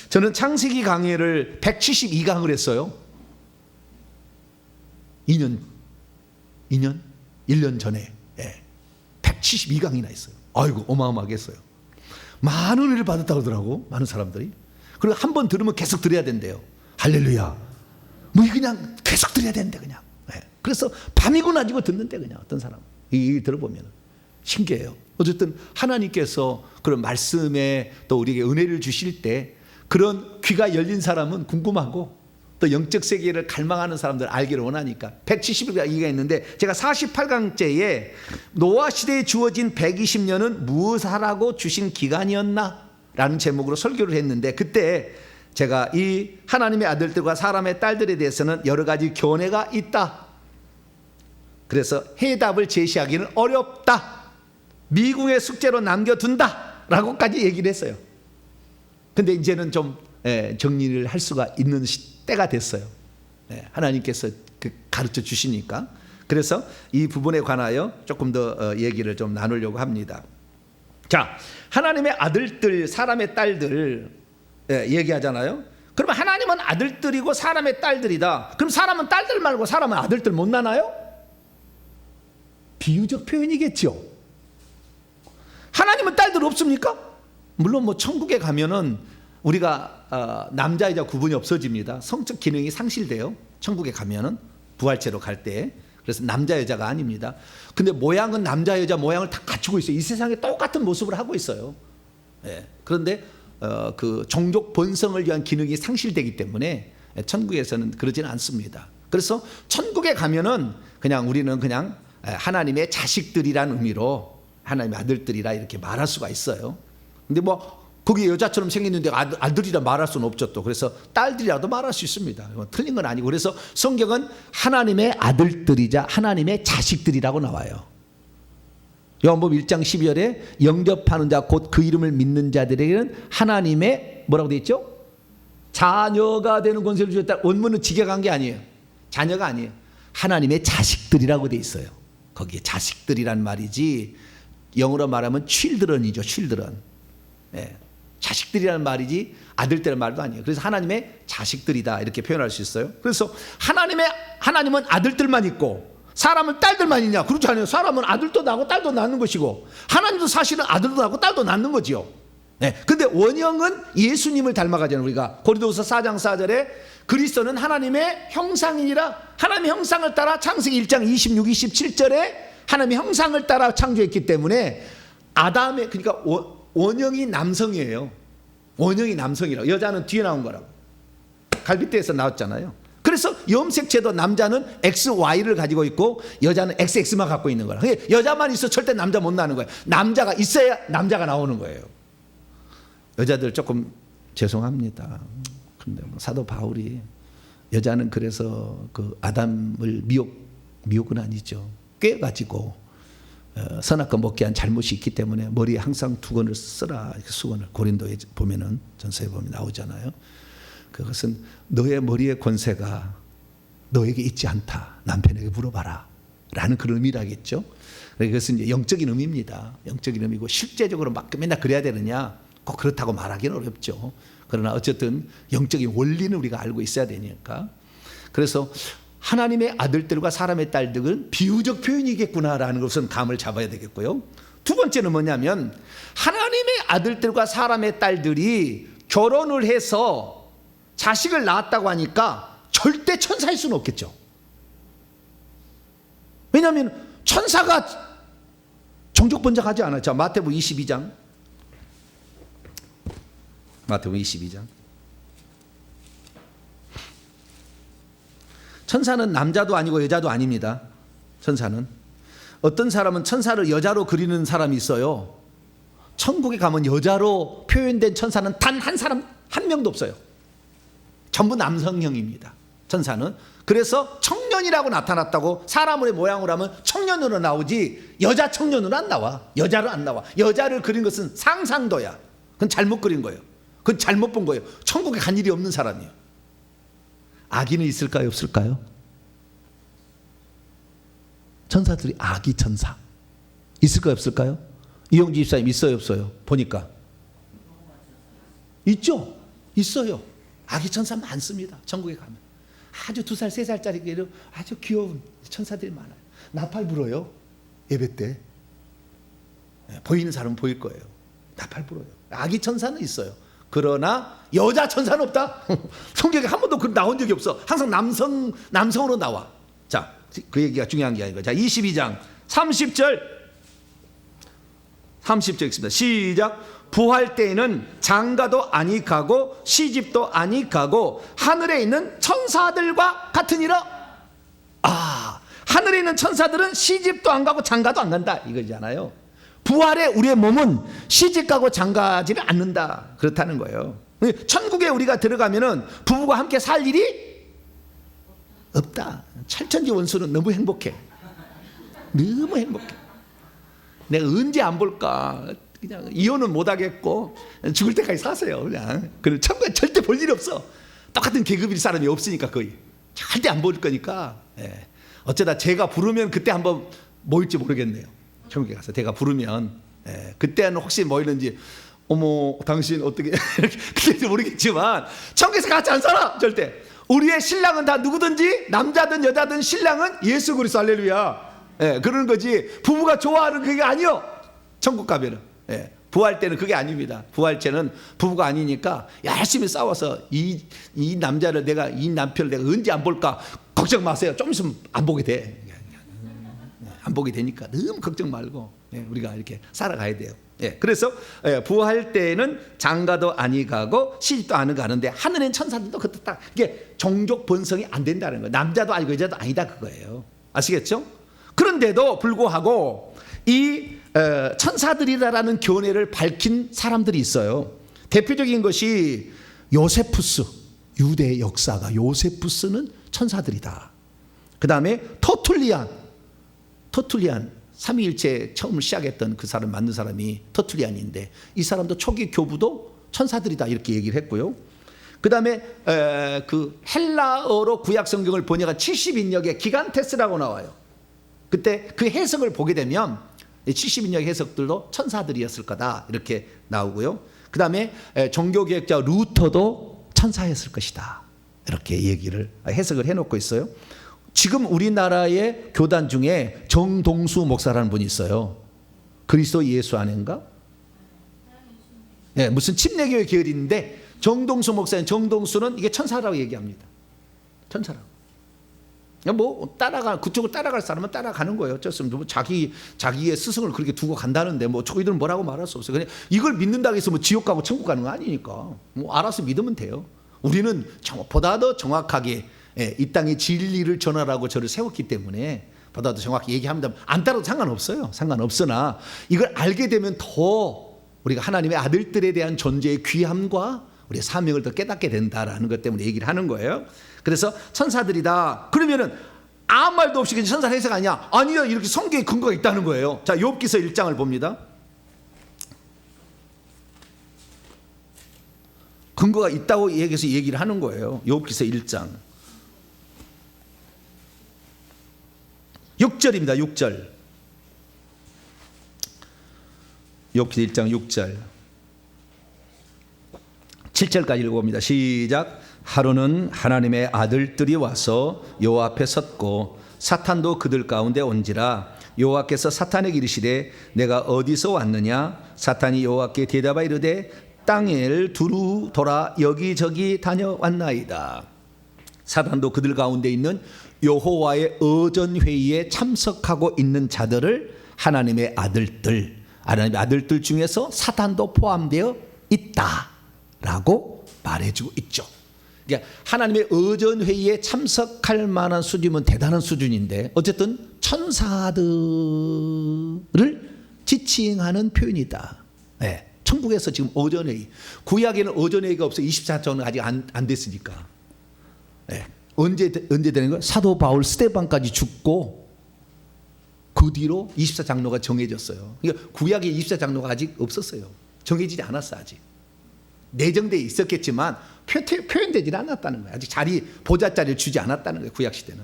A: 저는 창세기 강해를 172강을 했어요. 1년 전에 172강이나 했어요. 아이고 어마어마하게 했어요. 많은 은혜를 받았다고 하더라고 많은 사람들이. 그리고 한 번 들으면 계속 들어야 된대요. 할렐루야. 뭐 그냥 계속 들어야 된대 그냥. 그래서 밤이고 낮이고 듣는데 그냥 어떤 사람 이 들어보면 신기해요. 어쨌든 하나님께서 그런 말씀에 또 우리에게 은혜를 주실 때 그런 귀가 열린 사람은 궁금하고 또 영적 세계를 갈망하는 사람들 알기를 원하니까 170일가 있는데 제가 48강째에 노아 시대에 주어진 120년은 무엇하라고 주신 기간이었나 라는 제목으로 설교를 했는데, 그때 제가 이 하나님의 아들들과 사람의 딸들에 대해서는 여러 가지 견해가 있다, 그래서 해답을 제시하기는 어렵다, 미궁의 숙제로 남겨둔다 라고까지 얘기를 했어요. 근데 이제는 좀 정리를 할 수가 있는 때가 됐어요. 하나님께서 가르쳐 주시니까. 그래서 이 부분에 관하여 조금 더 얘기를 좀 나누려고 합니다. 자, 하나님의 아들들, 사람의 딸들 얘기하잖아요. 그러면 하나님은 아들들이고 사람의 딸들이다. 그럼 사람은 딸들 말고 사람은 아들들 못 나나요? 비유적 표현이겠죠. 하나님은 딸들 없습니까? 물론 뭐 천국에 가면은 우리가 남자 여자 구분이 없어집니다. 성적 기능이 상실돼요. 천국에 가면은 부활체로 갈 때. 그래서 남자 여자가 아닙니다. 근데 모양은 남자 여자 모양을 다 갖추고 있어요. 이 세상에 똑같은 모습을 하고 있어요. 그런데 그 종족 본성을 위한 기능이 상실되기 때문에 천국에서는 그러지는 않습니다. 그래서 천국에 가면은 그냥 우리는 그냥 하나님의 자식들이라는 의미로 하나님의 아들들이라 이렇게 말할 수가 있어요. 근데 뭐 거기 여자처럼 생겼는데 아들이라 말할 수는 없죠. 또 그래서 딸들이라도 말할 수 있습니다. 틀린 건 아니고, 그래서 성경은 하나님의 아들들이자 하나님의 자식들이라고 나와요. 요한복음 1장 12절에 영접하는 자 곧 그 이름을 믿는 자들에게는 하나님의 뭐라고 되어 있죠? 자녀가 되는 권세를 주셨다. 원문은 직역한 게 아니에요. 자녀가 아니에요. 하나님의 자식들이라고 되어 있어요. 거기에 자식들이란 말이지, 영어로 말하면 children이죠. children. 자식들이라는 말이지 아들들의 말도 아니에요. 그래서 하나님의 자식들이다 이렇게 표현할 수 있어요. 그래서 하나님은 아들들만 있고 사람은 딸들만 있냐? 그렇지 않아요. 사람은 아들도 낳고 딸도 낳는 것이고, 하나님도 사실은 아들도 낳고 딸도 낳는 거지요. 근데 원형은 예수님을 닮아가잖아요. 우리가 고린도후서 4장 4절에 그리스도는 하나님의 형상이니라, 하나님의 형상을 따라 창세기 1장 26, 27절에 하나님의 형상을 따라 창조했기 때문에 아담의, 그러니까 원형이 남성이에요. 원형이 남성이라고. 여자는 뒤에 나온 거라고. 갈빗대에서 나왔잖아요. 그래서 염색체도 남자는 XY를 가지고 있고 여자는 XX만 갖고 있는 거라. 여자만 있어 절대 남자 못 나는 거예요. 남자가 있어야 남자가 나오는 거예요. 여자들 조금 죄송합니다. 근데 사도 바울이 여자는 그래서 그 아담을 미혹은 아니죠. 꿰가지고 선악과 먹게 한 잘못이 있기 때문에 머리에 항상 두건을 쓰라. 수건을 고린도에 보면은 전서에 보면 나오잖아요. 그것은 너의 머리의 권세가 너에게 있지 않다. 남편에게 물어봐라. 라는 그런 의미라겠죠. 그것은 이제 영적인 의미입니다. 영적인 의미고, 실제적으로 막 맨날 그래야 되느냐? 꼭 그렇다고 말하기는 어렵죠. 그러나 어쨌든 영적인 원리는 우리가 알고 있어야 되니까. 그래서 하나님의 아들들과 사람의 딸들은 비유적 표현이겠구나라는 것은 감을 잡아야 되겠고요. 두 번째는 뭐냐면, 하나님의 아들들과 사람의 딸들이 결혼을 해서 자식을 낳았다고 하니까 절대 천사일 수는 없겠죠. 왜냐하면 천사가 종족 번작하지 않았죠. 마태복음 22장. 천사는 남자도 아니고 여자도 아닙니다. 천사는. 어떤 사람은 천사를 여자로 그리는 사람이 있어요. 천국에 가면 여자로 표현된 천사는 단 한 사람 한 명도 없어요. 전부 남성형입니다. 천사는. 그래서 청년이라고 나타났다고 사람의 모양으로 하면 청년으로 나오지 여자 청년으로 안 나와. 여자로 안 나와. 여자를 그린 것은 상상도야. 그건 잘못 그린 거예요. 그건 잘못 본 거예요. 천국에 간 일이 없는 사람이에요. 아기는 있을까요, 없을까요? 천사들이 아기 천사 있을까요, 없을까요? 이용지 집사님 있어요, 없어요? 보니까 있죠? 있어요. 아기 천사 많습니다. 천국에 가면 아주 2살, 3살짜리 아주 귀여운 천사들이 많아요. 나팔 불어요. 예배 때 보이는 사람은 보일 거예요. 나팔 불어요. 아기 천사는 있어요. 그러나 여자 천사는 없다. 성경에 한 번도 나온 적이 없어. 항상 남성으로 나와. 자, 그 얘기가 중요한 게 아니고, 자, 22장 30절 있습니다. 시작. 부활 때에는 장가도 아니가고 시집도 아니가고 하늘에 있는 천사들과 같으니라. 하늘에 있는 천사들은 시집도 안 가고 장가도 안 간다 이거잖아요. 부활에 우리의 몸은 시집가고 장가지를 않는다. 그렇다는 거예요. 천국에 우리가 들어가면은 부부가 함께 살 일이 없다. 찰천지 원수는 너무 행복해. 너무 행복해. 내가 언제 안 볼까? 그냥 이혼은 못 하겠고 죽을 때까지 사세요. 그냥. 그럼 천국에 절대 볼 일이 없어. 똑같은 계급일 사람이 없으니까 거의 절대 안 볼 거니까. 예. 어쩌다 제가 부르면 그때 한번 모일지 모르겠네요. 천국에 가서 제가 부르면 그때는 혹시 모이는지 어머 당신 어떻게 그때도 모르겠지만 천국에서 같이 안 살아 절대. 우리의 신랑은 다 누구든지 남자든 여자든 신랑은 예수 그리스도 할렐루야. 그러는 거지 부부가 좋아하는 그게 아니요. 천국 가면은 부활 때는 그게 아닙니다. 부활 때는 부부가 아니니까 열심히 싸워서 이 남자를 내가 이 남편을 내가 언제 안 볼까 걱정 마세요. 좀 있으면 안 보게 돼. 안 보게 되니까 너무 걱정 말고 우리가 이렇게 살아가야 돼요. 그래서 부활 때는 장가도 아니 가고 시집도 안 가는데 하늘엔 천사들도 그때 딱 이게 종족 번성이 안 된다는 거예요. 남자도 아니고 여자도 아니다 그거예요. 아시겠죠? 그런데도 불구하고 이 천사들이라는 견해를 밝힌 사람들이 있어요. 대표적인 것이 요세푸스. 유대 역사가 요세푸스는 천사들이다. 그 다음에 터툴리안 삼위일체 처음 시작했던 그 사람 만든 사람이 터툴리안인데 이 사람도 초기 교부도 천사들이다 이렇게 얘기를 했고요. 그 다음에 그 헬라어로 구약 성경을 번역한 70인역의 기간테스라고 나와요. 그때 그 해석을 보게 되면 70인역 해석들도 천사들이었을 거다 이렇게 나오고요. 그 다음에 종교개혁자 루터도 천사였을 것이다 이렇게 얘기를 해석을 해놓고 있어요. 지금 우리나라의 교단 중에 정동수 목사라는 분이 있어요. 그리스도 예수 안인가? 무슨 침례교회 계열인데 정동수 목사님, 정동수는 이게 천사라고 얘기합니다. 천사라고. 뭐 그쪽을 따라갈 사람은 따라가는 거예요. 어쩔 수 없는 뭐 자기의 스승을 그렇게 두고 간다는데 뭐 저희들은 뭐라고 말할 수 없어요. 그냥 이걸 믿는다고 해서 뭐 지옥 가고 천국 가는 거 아니니까 뭐 알아서 믿으면 돼요. 우리는 보다 더 정확하게 이 땅의 진리를 전하라고 저를 세웠기 때문에 보다 더 정확히 얘기합니다. 안 따라도 상관없어요. 상관없으나 이걸 알게 되면 더 우리가 하나님의 아들들에 대한 존재의 귀함과 우리의 사명을 더 깨닫게 된다라는 것 때문에 얘기를 하는 거예요. 그래서 천사들이다. 그러면은 아무 말도 없이 그냥 천사 해석 아니야? 아니요. 이렇게 성경에 근거가 있다는 거예요. 자, 욥기서 1장을 봅니다. 근거가 있다고 얘기해서 얘기를 하는 거예요. 욥기서 1장 6절입니다. 6절. 욥기 1장 6절 7절까지 읽어봅니다. 시작. 하루는 하나님의 아들들이 와서 여호와 앞에 섰고 사탄도 그들 가운데 온지라. 여호와께서 사탄에게 이르시되 내가 어디서 왔느냐? 사탄이 여호와께 대답하여 이르되 땅을 두루 돌아 여기저기 다녀왔나이다. 사탄도 그들 가운데 있는 여호와의 어전회의에 참석하고 있는 자들을 하나님의 아들들 중에서 사탄도 포함되어 있다라고 말해주고 있죠. 그러니까 하나님의 어전회의에 참석할 만한 수준이면 대단한 수준인데 어쨌든 천사들을 지칭하는 표현이다. 천국에서 지금 어전회의, 구약에는 어전회의가 없어. 24장은 아직 안 됐으니까. 언제 되는 거예요? 사도 바울 스데반까지 죽고 그 뒤로 24장로가 정해졌어요. 그러니까 구약에 24장로가 아직 없었어요. 정해지지 않았어. 아직 내정되어 있었겠지만 표현되지 않았다는 거예요. 아직 보좌 자리를 주지 않았다는 거예요. 구약 시대는.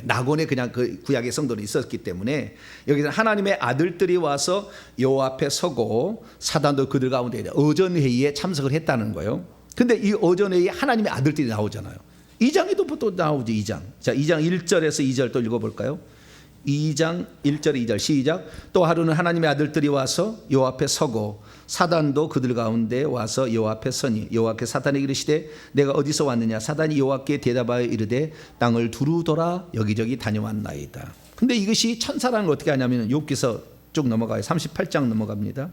A: 낙원에 그냥 그 구약의 성도는 있었기 때문에 여기서 하나님의 아들들이 와서 여호와 앞에 서고 사단도 그들 가운데 어전회의에 참석을 했다는 거예요. 근데 이 어전회의에 하나님의 아들들이 나오잖아요. 2장에도 또 나오죠. 2장. 자, 2장 1절에서 2절 또 읽어볼까요? 2장 1절에 2절 시작. 또 하루는 하나님의 아들들이 와서 여호와 앞에 서고 사단도 그들 가운데 와서 여호와 앞에 서니 여호와께 사탄에게 이르시되 내가 어디서 왔느냐? 사단이 여호와께 대답하여 이르되 땅을 두루 돌아 여기저기 다녀왔나이다. 근데 이것이 천사라는 걸 어떻게 하냐면 욥기서 쭉 넘어가요. 38장 넘어갑니다.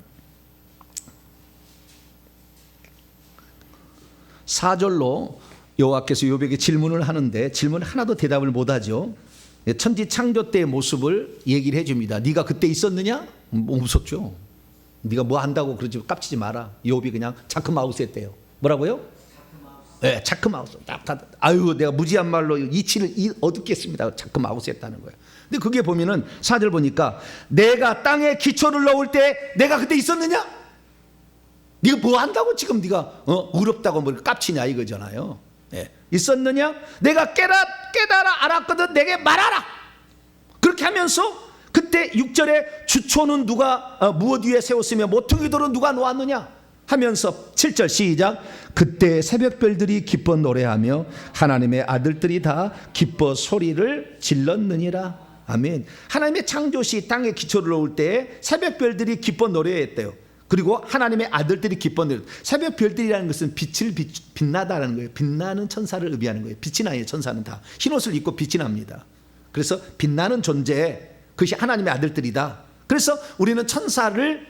A: 4절로 여호와께서 욥에게 질문을 하는데 질문 하나도 대답을 못하죠. 천지 창조 때의 모습을 얘기를 해줍니다. 네가 그때 있었느냐? 무섭죠. 네가 뭐 한다고 그러지 깝치지 마라. 욥이 그냥 자크마우스 했대요. 뭐라고요? 네, 자크마우스. 아유, 내가 무지한 말로 이치를 얻겠습니다. 자크마우스 했다는 거예요. 근데 그게 보면은 4절 보니까 내가 땅에 기초를 넣을 때 내가 그때 있었느냐? 네가 뭐 한다고 지금 네가 의롭다고 뭐 깝치냐 이거잖아요. 네. 있었느냐? 내가 깨달아 알았거든 내게 말하라. 그렇게 하면서 그때 6절에 주초는 누가 무엇 위에 세웠으며 모퉁이 돌은 누가 놓았느냐 하면서 7절 시작. 그때 새벽별들이 기뻐 노래하며 하나님의 아들들이 다 기뻐 소리를 질렀느니라. 아멘. 하나님의 창조시 땅에 기초를 놓을 때 새벽별들이 기뻐 노래했대요. 그리고 하나님의 아들들이 기뻐 노래. 새벽별들이라는 것은 빛을 빛나다라는 거예요. 빛나는 천사를 의미하는 거예요. 빛이 나요. 천사는 다 흰옷을 입고 빛이 납니다. 그래서 빛나는 존재, 그것이 하나님의 아들들이다. 그래서 우리는 천사를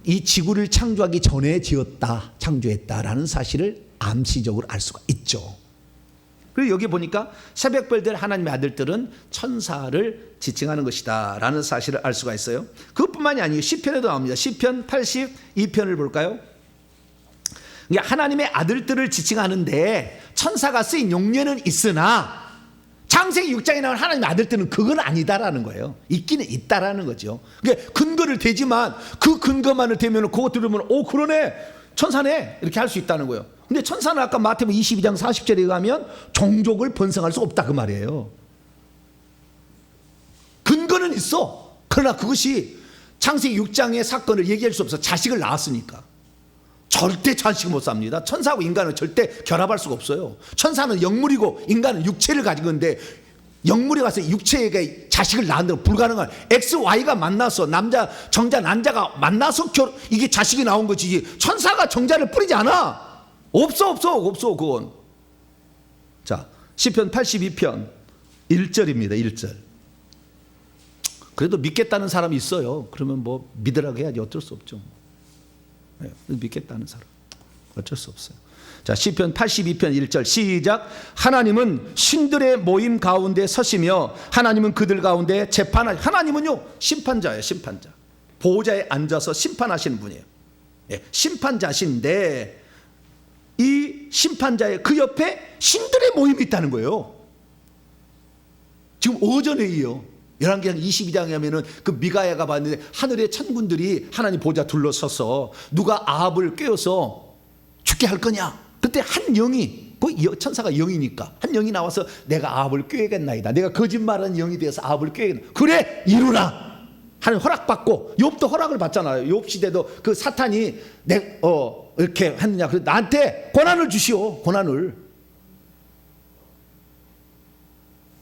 A: 이 지구를 창조하기 전에 지었다, 창조했다라는 사실을 암시적으로 알 수가 있죠. 그리고 여기 보니까 새벽별들 하나님의 아들들은 천사를 지칭하는 것이다 라는 사실을 알 수가 있어요. 그것뿐만이 아니에요. 시편에도 나옵니다. 시편 82편을 볼까요? 하나님의 아들들을 지칭하는데 천사가 쓰인 용례는 있으나 창세기 6장에 나온 하나님의 아들들은 그건 아니다라는 거예요. 있기는 있다라는 거죠. 그러니까 근거를 대지만 그 근거만을 대면 그거 들으면 그러네, 천사네 이렇게 할 수 있다는 거예요. 근데 천사는 아까 마태복음 22장 40절에 가면 종족을 번성할 수 없다 그 말이에요. 근거는 있어. 그러나 그것이 창세기 6장의 사건을 얘기할 수 없어. 자식을 낳았으니까. 절대 자식을 못 삽니다. 천사하고 인간은 절대 결합할 수가 없어요. 천사는 영물이고 인간은 육체를 가지고 있는데 영물이 가서 육체에게 자식을 낳는 건 불가능한. XY가 만나서 남자 정자 난자가 만나서 이게 자식이 나온 거지. 천사가 정자를 뿌리지 않아. 없어 그건. 자, 시편 82편 1절입니다. 1절. 그래도 믿겠다는 사람이 있어요. 그러면 뭐 믿으라고 해야지. 어쩔 수 없죠. 네, 믿겠다는 사람 어쩔 수 없어요. 자, 시편 82편 1절 시작. 하나님은 신들의 모임 가운데 서시며 하나님은 그들 가운데 재판하시. 하나님은요 심판자예요. 심판자. 보호자에 앉아서 심판하시는 분이에요. 네, 심판자신데 이 심판자의 그 옆에 신들의 모임이 있다는 거예요. 지금 오전에요. 11장 22장에 하면은 그 미가야가 봤는데 하늘의 천군들이 하나님 보좌 둘러서서 누가 아합을 꿰어서 죽게 할 거냐. 그때 한 영이, 그 천사가 영이니까 한 영이 나와서 내가 아합을 꿰겠나이다. 내가 거짓말하는 영이 되어서 아합을 꿰겠나. 그래 이루라. 하나님 허락받고 욥도 허락을 받잖아요. 욥 시대도 그 사탄이 이렇게 했느냐. 그래서 나한테 고난을 주시오. 고난을.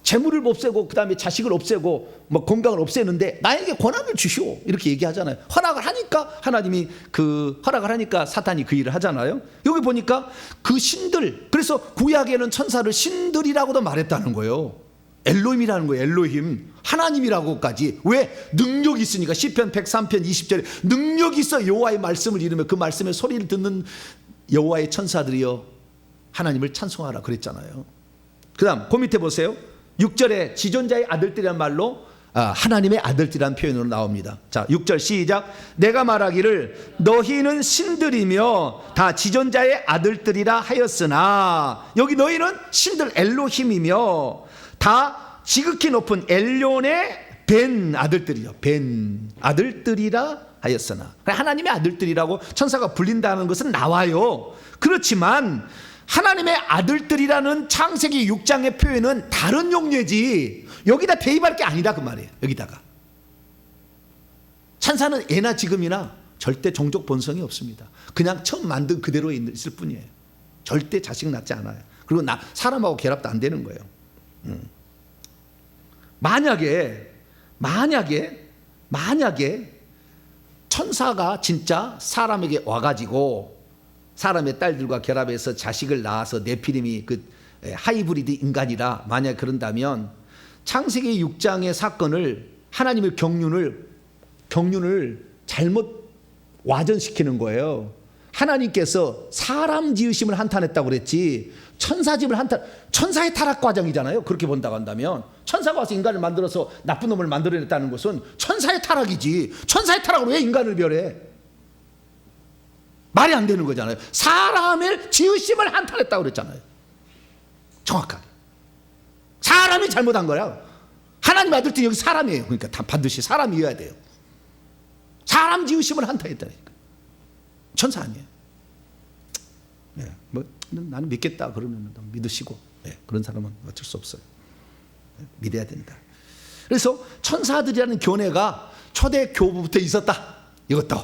A: 재물을 없애고 그다음에 자식을 없애고 뭐 건강을 없애는데 나에게 권한을 주시오 이렇게 얘기하잖아요. 허락을 하니까 하나님이 그 허락을 하니까 사탄이 그 일을 하잖아요. 여기 보니까 그 신들, 그래서 구약에는 천사를 신들이라고도 말했다는 거예요. 엘로힘이라는 거예요. 엘로힘 하나님이라고까지. 왜? 능력이 있으니까. 시편 103편 20절에 능력이 있어 여호와의 말씀을 잃으며 그 말씀의 소리를 듣는 여호와의 천사들이여 하나님을 찬송하라 그랬잖아요. 그 다음 그 밑에 보세요. 6절에 지존자의 아들들이란 말로 하나님의 아들들이란 표현으로 나옵니다. 자, 6절 시작. 내가 말하기를 너희는 신들이며 다 지존자의 아들들이라 하였으나, 여기 너희는 신들 엘로힘이며 다 지극히 높은 엘론의 벤 아들들이요. 벤 아들들이라 하였으나. 하나님의 아들들이라고 천사가 불린다는 것은 나와요. 그렇지만 하나님의 아들들이라는 창세기 6장의 표현은 다른 용례지 여기다 대입할 게 아니라 그 말이에요. 여기다가 천사는 예나 지금이나 절대 종족 번성이 없습니다. 그냥 처음 만든 그대로 있을 뿐이에요. 절대 자식 낳지 않아요. 그리고 사람하고 결합도 안 되는 거예요. 만약에 천사가 진짜 사람에게 와가지고 사람의 딸들과 결합해서 자식을 낳아서 네피림이 그 하이브리드 인간이라 만약 그런다면 창세기 6장의 사건을 하나님의 경륜을 잘못 와전시키는 거예요. 하나님께서 사람 지으심을 한탄했다고 그랬지 천사집을 천사의 타락 과정이잖아요. 그렇게 본다고 한다면 천사가 와서 인간을 만들어서 나쁜 놈을 만들어냈다는 것은 천사의 타락이지. 천사의 타락으로 왜 인간을 멸해? 말이 안 되는 거잖아요. 사람의 지으심을 한탄했다고 그랬잖아요. 정확하게 사람이 잘못한 거야. 하나님 아들들이 여기 사람이에요. 그러니까 다 반드시 사람이어야 돼요. 사람 지으심을 한탄했다니까. 천사 아니에요. 네, 뭐 나는 믿겠다 그러면 믿으시고, 네, 그런 사람은 어쩔 수 없어요. 네, 믿어야 된다. 그래서 천사들이라는 교내가 초대 교부부터 있었다, 이것도.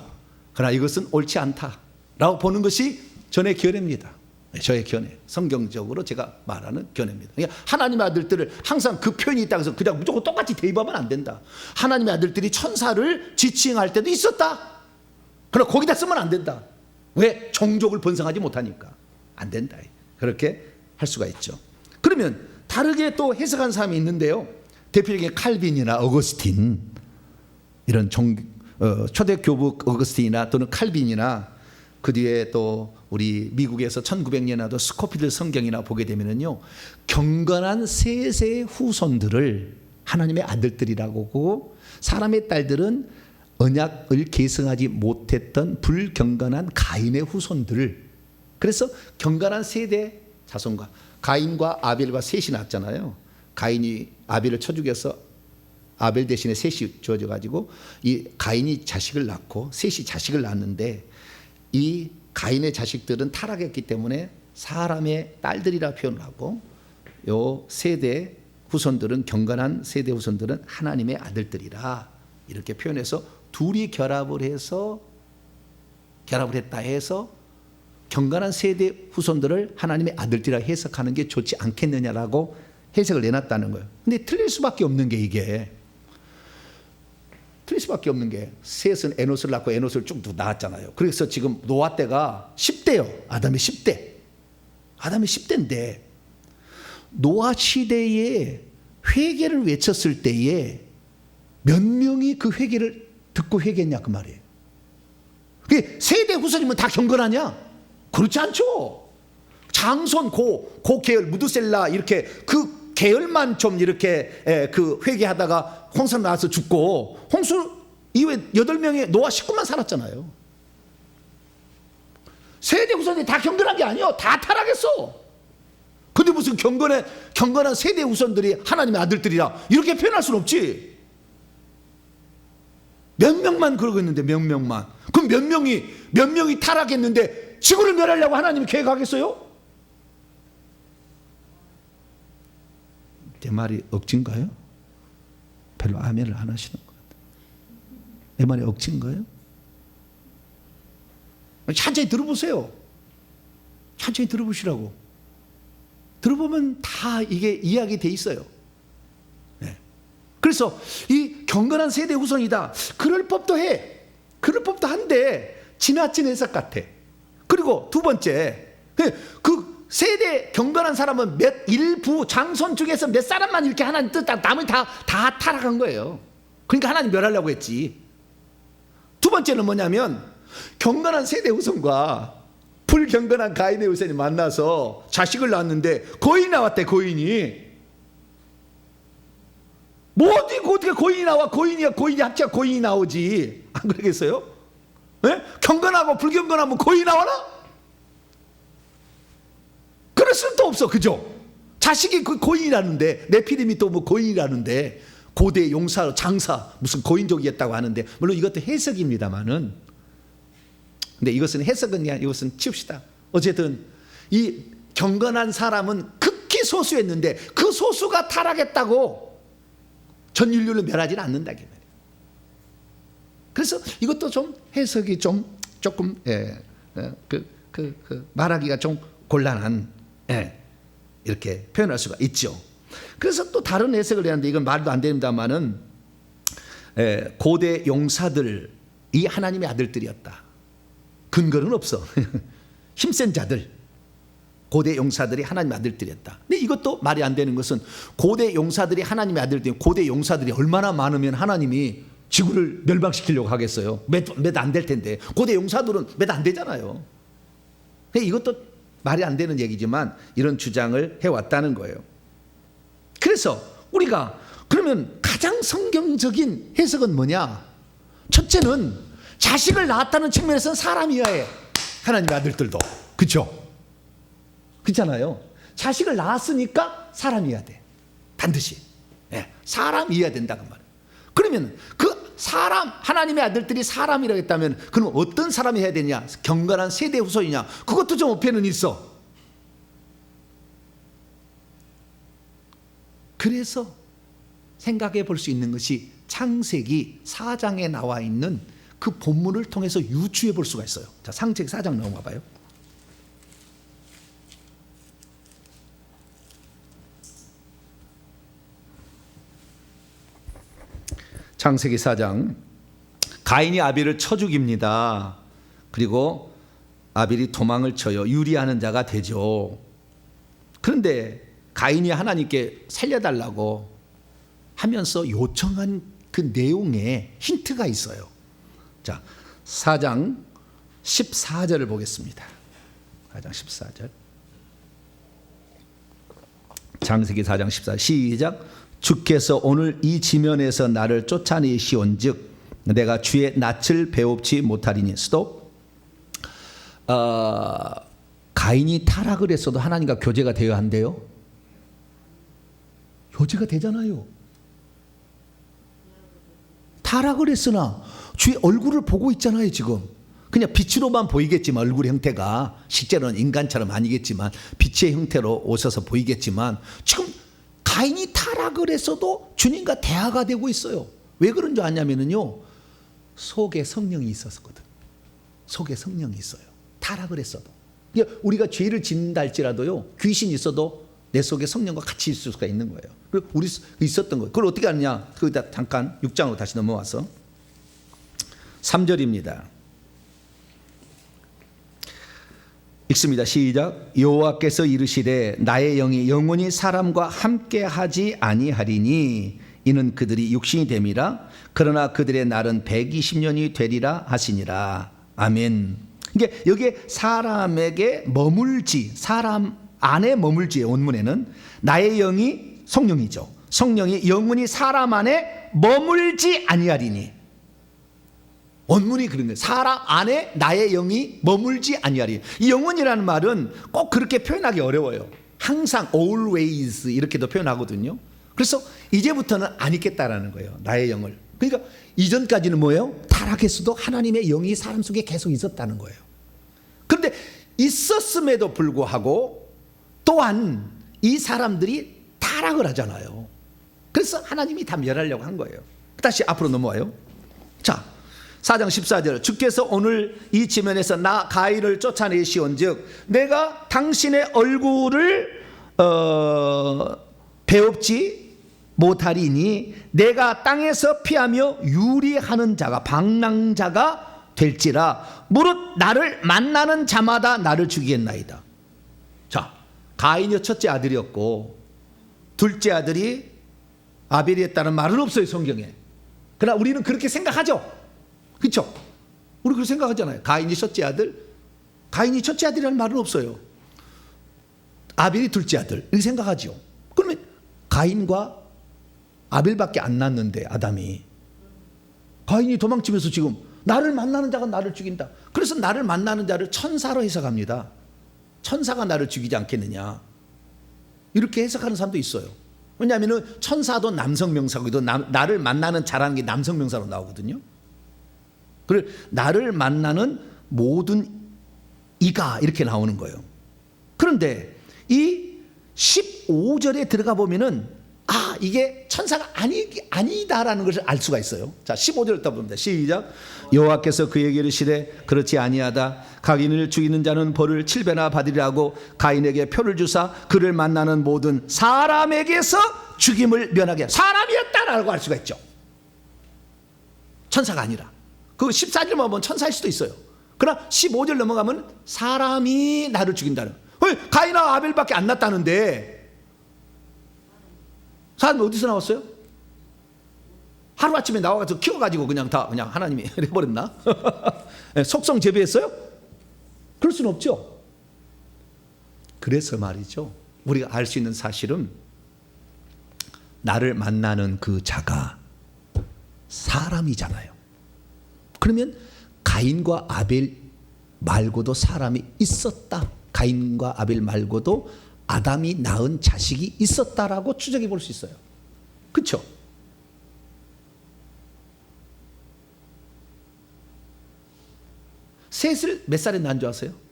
A: 그러나 이것은 옳지 않다라고 보는 것이 전의 견해입니다. 네, 저의 견해, 성경적으로 제가 말하는 견해입니다. 그러니까 하나님의 아들들을 항상 그 표현이 있다고 해서 그냥 무조건 똑같이 대입하면 안 된다. 하나님의 아들들이 천사를 지칭할 때도 있었다. 그러나 거기다 쓰면 안 된다. 왜? 종족을 번성하지 못하니까 안 된다. 그렇게 할 수가 있죠. 그러면 다르게 또 해석한 사람이 있는데요. 대표적인 칼빈이나 어거스틴, 이런 초대 교부 어거스틴이나 또는 칼빈이나 그 뒤에 또 우리 미국에서 1900년 나도 스코필드 성경이나 보게 되면은요, 경건한 셋의 후손들을 하나님의 아들들이라고 하고, 사람의 딸들은 언약을 계승하지 못했던 불경건한 가인의 후손들을, 그래서 경건한 세대 자손과, 가인과 아벨과 셋이 낳았잖아요. 가인이 아벨을 쳐 죽여서 아벨 대신에 셋이 주어져 가지고 이 가인이 자식을 낳고 셋이 자식을 낳았는데, 이 가인의 자식들은 타락했기 때문에 사람의 딸들이라 표현을 하고, 요 세대 후손들은, 경건한 세대 후손들은 하나님의 아들들이라 이렇게 표현해서 둘이 결합을 했다 해서 경건한 세대 후손들을 하나님의 아들들이라 해석하는 게 좋지 않겠느냐라고 해석을 내놨다는 거예요. 근데 틀릴 수밖에 없는 게, 이게 틀릴 수밖에 없는 게, 셋은 에노스를 낳고 에노스를 쭉 낳았잖아요. 그래서 지금 노아 때가 10대요. 아담의 10대. 아담의 10대인데 노아 시대에 회개를 외쳤을 때에 몇 명이 그 회개를 듣고 회개했냐 그 말이에요. 그게 세대 후손이면 다 경건하냐? 그렇지 않죠. 장손 고 계열 무드셀라 이렇게 그 계열만 좀 이렇게 그 회개하다가 홍수 나와서 죽고, 홍수 이후에 8명의 노아 식구만 살았잖아요. 세대 후손이 다 경건한 게 아니에요. 다 타락했어. 근데 무슨 경건한 세대 후손들이 하나님의 아들들이라 이렇게 표현할 수는 없지. 몇 명만 그러고 있는데, 몇 명만. 그럼 몇 명이 타락했는데 지구를 멸하려고 하나님이 계획하겠어요? 내 말이 억지인가요? 별로 아멘을 안 하시는 것 같아요. 내 말이 억지인가요? 천천히 들어보세요. 천천히 들어보시라고. 들어보면 다 이게 이야기 돼 있어요. 네. 그래서 이 경건한 세대 후손이다, 그럴 법도 해. 그럴 법도 한데 지나친 해석 같아. 그리고 두 번째, 그 세대 경건한 사람은 일부 장손 중에서 몇 사람만 이렇게 하나님 뜻다, 남은 다 타락한 거예요. 그러니까 하나님 멸하려고 했지. 두 번째는 뭐냐면, 경건한 세대 후손과 불경건한 가인의 후손이 만나서 자식을 낳았는데 거인이 나왔대. 거인이 뭐 어떻게 거인이 나와? 거인이 합치가 거인이 나오지. 안 그러겠어요? 네? 경건하고 불경건하면 거인이 나와라? 그럴 수도 없어. 그죠? 자식이 그 고인이라는데, 네피림이 또 뭐 고인이라는데, 고대 용사 장사 무슨 고인족이었다고 하는데, 물론 이것도 해석입니다만은, 근데 이것은 해석은 그냥 이것은 치웁시다. 어쨌든 이 경건한 사람은 극히 소수였는데 그 소수가 타락했다고 전 인류를 멸하지는 않는다 그 말이에요. 그래서 이것도 좀 해석이 조금 말하기가 좀 곤란한, 이렇게 표현할 수가 있죠. 그래서 또 다른 해석을 하는데, 이건 말도 안 됩니다만은, 고대 용사들이 하나님의 아들들이었다. 근거는 없어. 힘센 자들, 고대 용사들이 하나님의 아들들이었다. 근데 이것도 말이 안 되는 것은, 고대 용사들이 하나님의 아들들이, 고대 용사들이 얼마나 많으면 하나님이 지구를 멸망시키려고 하겠어요? 몇 안 될 텐데. 고대 용사들은 몇 안 되잖아요. 근데 이것도 말이 안 되는 얘기지만 이런 주장을 해왔다는 거예요. 그래서 우리가 그러면 가장 성경적인 해석은 뭐냐? 첫째는 자식을 낳았다는 측면에서는 사람이어야 해. 하나님의 아들들도. 그렇죠? 그렇잖아요. 자식을 낳았으니까 사람이어야 돼. 반드시. 예, 사람이어야 된다 그 말이에요. 그러면 그 사람, 하나님의 아들들이 사람이라고 했다면 그럼 어떤 사람이 해야 되냐? 경건한 세대 후손이냐? 그것도 좀 어폐는 있어. 그래서 생각해 볼 수 있는 것이 창세기 4장에 나와 있는 그 본문을 통해서 유추해 볼 수가 있어요. 자, 창세기 4장 넘어가 봐요. 창세기 4장. 가인이 아벨을 쳐 죽입니다. 그리고 아벨이 도망을 쳐요. 유리하는 자가 되죠. 그런데 가인이 하나님께 살려달라고 하면서 요청한 그 내용에 힌트가 있어요. 자, 4장 14절을 보겠습니다. 4장 14절. 창세기 4장 14절 시작. 주께서 오늘 이 지면에서 나를 쫓아내시온즉 내가 주의 낯을 배웁지 못하리니. 스톱. 가인이 타락을 했어도 하나님과 교제가 되어야 한대요. 교제가 되잖아요. 타락을 했으나 주의 얼굴을 보고 있잖아요. 지금 그냥 빛으로만 보이겠지만 얼굴 형태가 실제로는 인간처럼 아니겠지만 빛의 형태로 오셔서 보이겠지만 지금 가인이 타락을 했어도 주님과 대화가 되고 있어요. 왜 그런 줄 아냐면요, 속에 성령이 있었거든. 속에 성령이 있어요. 타락을 했어도. 우리가 죄를 짓는다 할지라도요, 귀신이 있어도 내 속에 성령과 같이 있을 수가 있는 거예요. 그리고 우리 있었던 거예요. 그걸 어떻게 하느냐? 거기다 잠깐 6장으로 다시 넘어와서 3절입니다. 읽습니다. 시작. 여호와께서 이르시되 나의 영이 영원히 사람과 함께하지 아니하리니 이는 그들이 육신이 됨이라. 그러나 그들의 날은 120년이 되리라 하시니라. 아멘. 이게 여기에 사람에게 머물지, 사람 안에 머물지, 원문에는 나의 영이 성령이죠. 성령이 영원히 사람 안에 머물지 아니하리니. 원문이 그런 거예요. 사람 안에 나의 영이 머물지 아니하리. 이 영원이라는 말은 꼭 그렇게 표현하기 어려워요. 항상 always 이렇게도 표현하거든요. 그래서 이제부터는 안 있겠다라는 거예요. 나의 영을. 그러니까 이전까지는 뭐예요? 타락했어도 하나님의 영이 사람 속에 계속 있었다는 거예요. 그런데 있었음에도 불구하고 또한 이 사람들이 타락을 하잖아요. 그래서 하나님이 다 멸하려고 한 거예요. 다시 앞으로 넘어와요. 자, 4장 14절. 주께서 오늘 이 지면에서 나 가인을 쫓아내시온즉 내가 당신의 얼굴을 배웁지 못하리니 내가 땅에서 피하며 유리하는 자가 방랑자가 될지라. 무릇 나를 만나는 자마다 나를 죽이겠나이다. 자, 가인이 첫째 아들이었고 둘째 아들이 아벨이었다는 말은 없어요, 성경에. 그러나 우리는 그렇게 생각하죠. 그렇죠? 우리 그렇게 생각하잖아요. 가인이 첫째 아들, 가인이 첫째 아들이라는 말은 없어요. 아벨이 둘째 아들 이렇게 생각하죠. 그러면 가인과 아벨밖에 안 낳았는데 아담이, 가인이 도망치면서 지금 나를 만나는 자가 나를 죽인다. 그래서 나를 만나는 자를 천사로 해석합니다. 천사가 나를 죽이지 않겠느냐, 이렇게 해석하는 사람도 있어요. 왜냐하면 천사도 남성 명사고도 나를 만나는 자라는 게 남성 명사로 나오거든요. 그걸 나를 만나는 모든 이가 이렇게 나오는 거예요. 그런데 이 15절에 들어가 보면은 이게 천사가 아니다라는 것을 알 수가 있어요. 자, 15절을 봅니다. 시작. 여호와께서 그에게 이르시되 그렇지 아니하다. 가인을 죽이는 자는 벌을 7배나 받으리라고 가인에게 표를 주사 그를 만나는 모든 사람에게서 죽임을 면하게. 사람이었다라고 할 수가 있죠. 천사가 아니라. 그 14절만 보면 천사일 수도 있어요. 그러나 15절 넘어가면 사람이 나를 죽인다는. 가인과 아벨밖에 안 났다는데 사람이 어디서 나왔어요? 하루아침에 나와서 키워가지고 그냥 하나님이 해버렸나? 속성 재배했어요? 그럴 수는 없죠. 그래서 말이죠, 우리가 알 수 있는 사실은 나를 만나는 그 자가 사람이잖아요. 그러면 가인과 아벨 말고도 사람이 있었다. 가인과 아벨 말고도 아담이 낳은 자식이 있었다라고 추정해 볼 수 있어요. 그렇죠? 셋을 몇 살에 낳은 줄 아세요?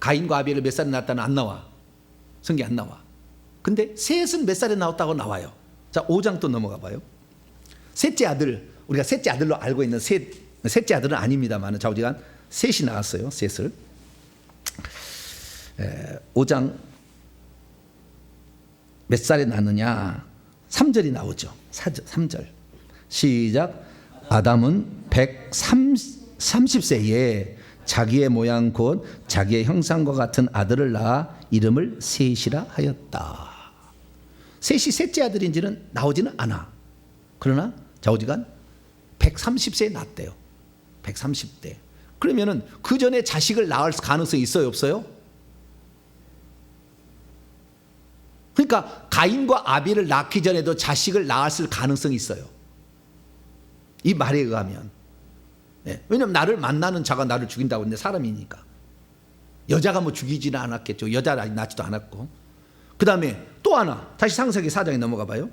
A: 가인과 아벨을 몇 살에 낳았다는 안 나와. 성경에 안 나와. 근데 셋은 몇 살에 나왔다고 나와요. 자, 5장 또 넘어가 봐요. 셋째 아들, 우리가 셋째 아들로 알고 있는 셋째 아들은 아닙니다만 좌우지간 셋이 나왔어요. 셋을. 5장 몇 살에 낳느냐? 3절이 나오죠. 3절. 시작. 아담은 130세에 자기의 모양 곧 자기의 형상과 같은 아들을 낳아 이름을 셋이라 하였다. 셋이 셋째 아들인지는 나오지는 않아. 그러나 좌우지간 130세에 낳았대요. 130대. 그러면은 그 전에 자식을 낳을 가능성이 있어요, 없어요? 그러니까 가인과 아벨을 낳기 전에도 자식을 낳았을 가능성이 있어요. 이 말에 의하면. 네. 왜냐하면 나를 만나는 자가 나를 죽인다고 했는데 사람이니까. 여자가 뭐 죽이지는 않았겠죠. 여자를 아직 낳지도 않았고. 그 다음에 또 하나, 다시 창세기 4장에 넘어가 봐요.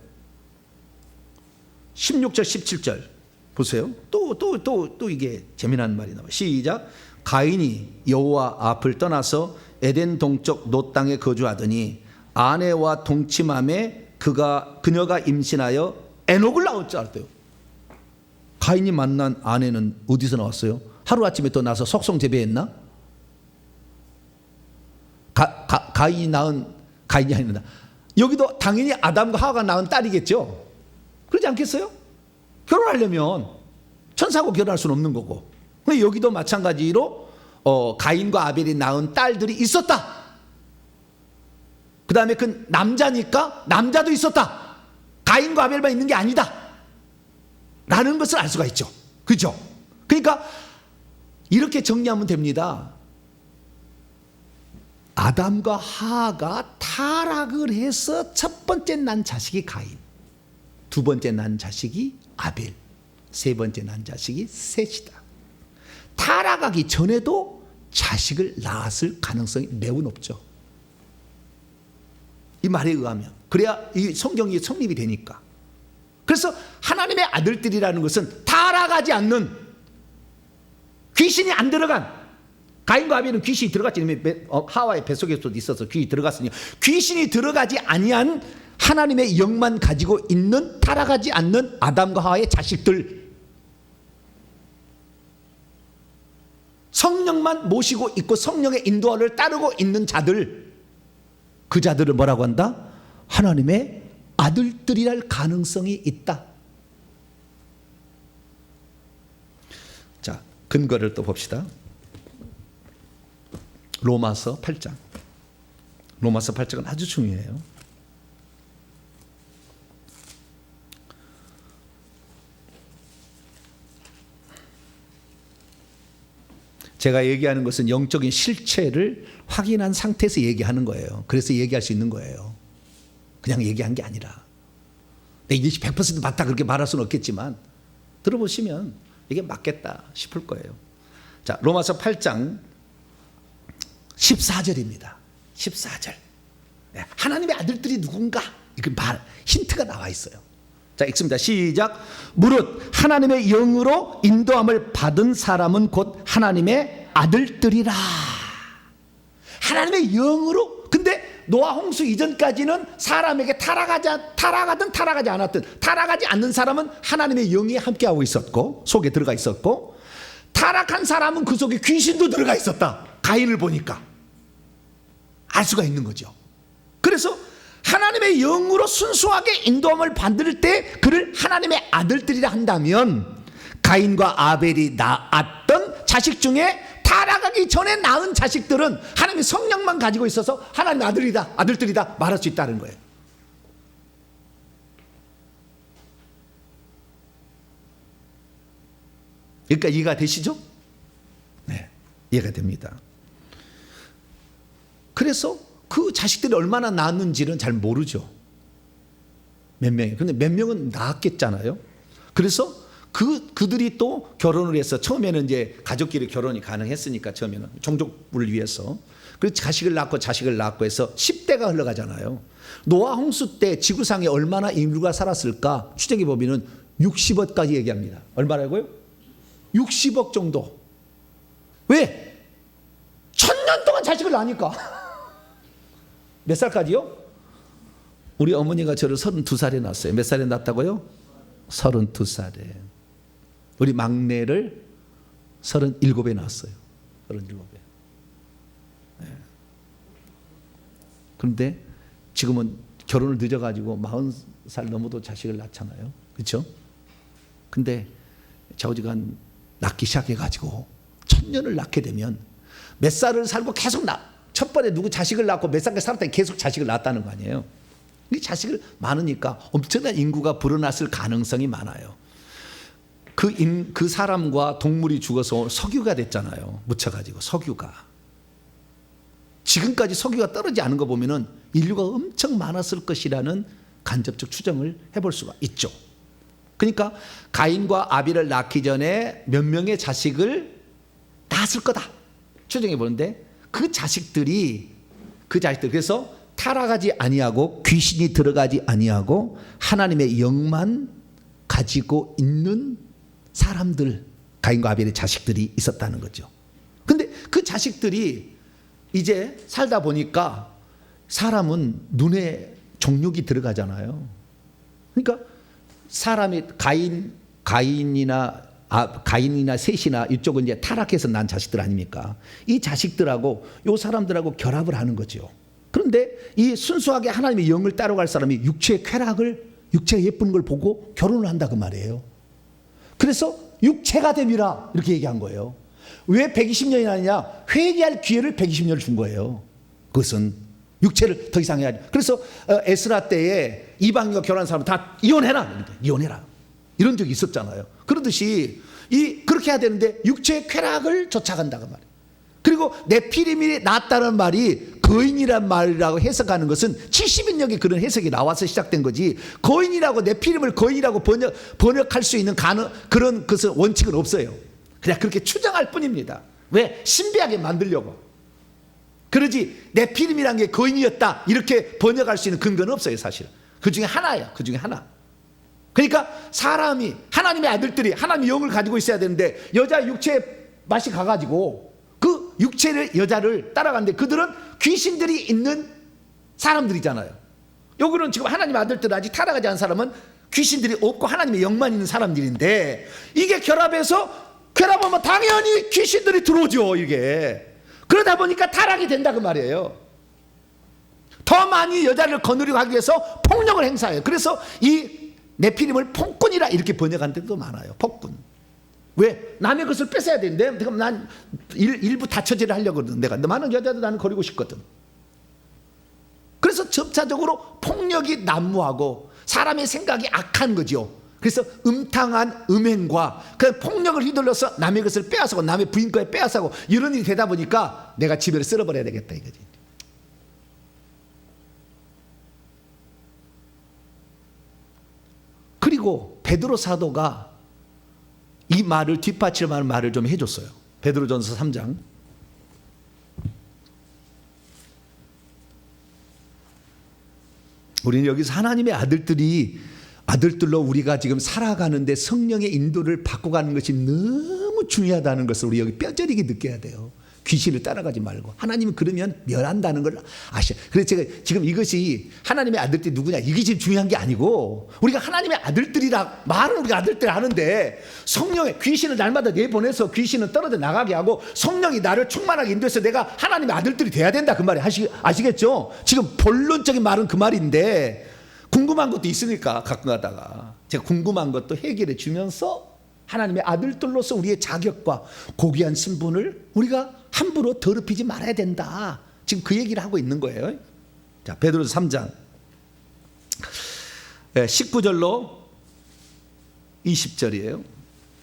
A: 16절 17절 보세요. 또 이게 재미난 말이 나와요. 시작. 가인이 여호와 앞을 떠나서 에덴 동쪽 놋 땅에 거주하더니 아내와 동침함에 그녀가 임신하여 에녹을 낳을 줄 알았대요. 가인이 만난 아내는 어디서 나왔어요? 하루아침에 또 나서 속성재배했나? 가인이 아닙니다. 여기도 당연히 아담과 하와가 낳은 딸이겠죠. 그렇지 않겠어요? 결혼하려면 천사하고 결혼할 수는 없는 거고. 근데 여기도 마찬가지로 가인과 아벨이 낳은 딸들이 있었다. 그 다음에 그 남자니까 남자도 있었다. 가인과 아벨만 있는 게 아니다 라는 것을 알 수가 있죠. 그죠? 그러니까 이렇게 정리하면 됩니다. 아담과 하와가 타락을 해서 첫 번째 난 자식이 가인, 두 번째 난 자식이 아벨, 세 번째 난 자식이 셋이다. 타락하기 전에도 자식을 낳았을 가능성이 매우 높죠. 이 말에 의하면. 그래야 이 성경이 성립이 되니까. 그래서 하나님의 아들들이라는 것은 타락하지 않는, 귀신이 안 들어간, 가인과 아벨은 귀신이 들어갔지. 하와의 뱃속에서도 있어서 귀신이 들어갔으니 귀신이 들어가지 아니한 하나님의 영만 가지고 있는, 타락하지 않는 아담과 하와의 자식들, 성령만 모시고 있고 성령의 인도를 따르고 있는 자들, 그 자들을 뭐라고 한다? 하나님의 아들들이랄 가능성이 있다. 자, 근거를 또 봅시다. 로마서 8장. 로마서 8장은 아주 중요해요. 제가 얘기하는 것은 영적인 실체를 확인한 상태에서 얘기하는 거예요. 그래서 얘기할 수 있는 거예요. 그냥 얘기한 게 아니라. 이것이 100% 맞다 그렇게 말할 수는 없겠지만 들어보시면 이게 맞겠다 싶을 거예요. 자, 로마서 8장 14절입니다. 14절. 하나님의 아들들이 누군가? 이그 힌트가 나와 있어요. 자, 읽습니다. 시작. 무릇 하나님의 영으로 인도함을 받은 사람은 곧 하나님의 아들들이라. 하나님의 영으로. 근데 노아 홍수 이전까지는 사람에게 타락하든 타락하지 않았든, 타락하지 않는 사람은 하나님의 영이 함께하고 있었고, 속에 들어가 있었고, 타락한 사람은 그 속에 귀신도 들어가 있었다. 가인을 보니까 알 수가 있는 거죠. 그래서 하나님의 영으로 순수하게 인도함을 받을 때 그를 하나님의 아들들이라 한다면, 가인과 아벨이 낳았던 자식 중에 타락하기 전에 낳은 자식들은 하나님의 성령만 가지고 있어서 하나님의 아들이다, 아들들이다 말할 수 있다는 거예요. 그러니까 이해가 되시죠? 네, 이해가 됩니다. 그래서 그 자식들이 얼마나 낳았는지는 잘 모르죠. 몇 명이. 근데 몇 명은 낳았겠잖아요. 그래서 그들이 또 결혼을 해서 처음에는 이제 가족끼리 결혼이 가능했으니까 처음에는 종족을 위해서. 그래서 자식을 낳고 해서 10대가 흘러가잖아요. 노아 홍수 때 지구상에 얼마나 인류가 살았을까 추정해 보면은 60억까지 얘기합니다. 얼마라고요? 60억 정도. 왜? 1000년 동안 자식을 낳으니까. 몇 살까지요? 우리 어머니가 저를 32살에 낳았어요. 몇 살에 낳았다고요? 32살에. 우리 막내를 37에 낳았어요. 37에. 네. 그런데 지금은 결혼을 늦어가지고 40살 넘어도 자식을 낳잖아요. 그렇죠? 근데 좌우지간 낳기 시작해가지고 1000년을 낳게 되면 몇 살을 살고 계속 첫 번에 누구 자식을 낳고 몇 살까지 살았더니 계속 자식을 낳았다는 거 아니에요. 이 자식을 많으니까 엄청난 인구가 불어났을 가능성이 많아요. 그 사람과 동물이 죽어서 석유가 됐잖아요. 묻혀가지고 석유가. 지금까지 석유가 떨어지지 않은 거 보면은 인류가 엄청 많았을 것이라는 간접적 추정을 해볼 수가 있죠. 그러니까 가인과 아벨을 낳기 전에 몇 명의 자식을 낳았을 거다 추정해 보는데 그 자식들이 그래서 타락하지 아니하고 귀신이 들어가지 아니하고 하나님의 영만 가지고 있는 사람들, 가인과 아벨의 자식들이 있었다는 거죠. 근데 그 자식들이 이제 살다 보니까 사람은 눈에 정욕이 들어가잖아요. 그러니까 사람이 가인이나 셋이나 이쪽은 이제 타락해서 난 자식들 아닙니까? 이 자식들하고 이 사람들하고 결합을 하는 거죠. 그런데 이 순수하게 하나님의 영을 따라갈 사람이 육체의 육체의 예쁜 걸 보고 결혼을 한다 그 말이에요. 그래서 육체가 됨이라 이렇게 얘기한 거예요. 왜 120년이 아니냐? 회개할 기회를 120년을 준 거예요. 그것은 육체를 더 이상 해야지. 그래서 에스라 때에 이방인과 결혼한 사람은 다 이혼해라. 이런 적이 있었잖아요. 그러듯이 그렇게 해야 되는데 육체의 쾌락을 쫓아간다고 말이에요. 그리고 네피림이 낫다는 말이 거인이란 말이라고 해석하는 것은 70인역에 그런 해석이 나와서 시작된 거지, 거인이라고 네피림을 거인이라고 번역할 수 있는 그런 것은 원칙은 없어요. 그냥 그렇게 추정할 뿐입니다. 왜? 신비하게 만들려고. 그러지 네피림이란 게 거인이었다 이렇게 번역할 수 있는 근거는 없어요. 사실 그 중에 하나예요. 그 중에 하나. 그러니까 사람이 하나님의 아들들이 하나님의 영을 가지고 있어야 되는데 여자 육체의 맛이 가가지고 그 육체를 여자를 따라가는데 그들은 귀신들이 있는 사람들이잖아요. 여기는 지금 하나님의 아들들 아직 타락하지 않은 사람은 귀신들이 없고 하나님의 영만 있는 사람들인데 이게 결합하면 당연히 귀신들이 들어오죠. 이게 그러다 보니까 타락이 된다 그 말이에요. 더 많이 여자를 거느리고 하기 위해서 폭력을 행사해요. 그래서 이 네피림을 폭군이라 이렇게 번역한 데도 많아요. 폭군. 왜? 남의 것을 뺏어야 되는데 난 일부 다처제를 하려고 그러거든. 내가 많은 여자도 나는 거리고 싶거든. 그래서 점차적으로 폭력이 난무하고 사람의 생각이 악한 거죠. 그래서 음탕한 음행과 그 폭력을 휘둘러서 남의 것을 빼앗아고 남의 부인과에 빼앗아고 이런 일이 되다 보니까 내가 지배를 쓸어버려야 되겠다 이거지. 그리고 베드로 사도가 이 말을 뒷받침하는 말을 좀 해줬어요. 베드로전서 3장. 우리는 여기서 하나님의 아들들로 우리가 지금 살아가는데 성령의 인도를 받고 가는 것이 너무 중요하다는 것을 우리 여기 뼈저리게 느껴야 돼요. 귀신을 따라가지 말고. 하나님은 그러면 멸한다는 걸 아셔. 그래서 제가 지금 이것이 하나님의 아들들이 누구냐 이게 지금 중요한 게 아니고 우리가 하나님의 아들들이라 말은 우리가 아들들 하는데 성령의 귀신을 날마다 내보내서 귀신은 떨어져 나가게 하고 성령이 나를 충만하게 인도해서 내가 하나님의 아들들이 돼야 된다 그 말이 아시겠죠? 지금 본론적인 말은 그 말인데 궁금한 것도 있으니까 가끔 가다가 제가 궁금한 것도 해결해 주면서 하나님의 아들들로서 우리의 자격과 고귀한 신분을 우리가 함부로 더럽히지 말아야 된다. 지금 그 얘기를 하고 있는 거예요. 자, 베드로서 3장 19절로 20절이에요.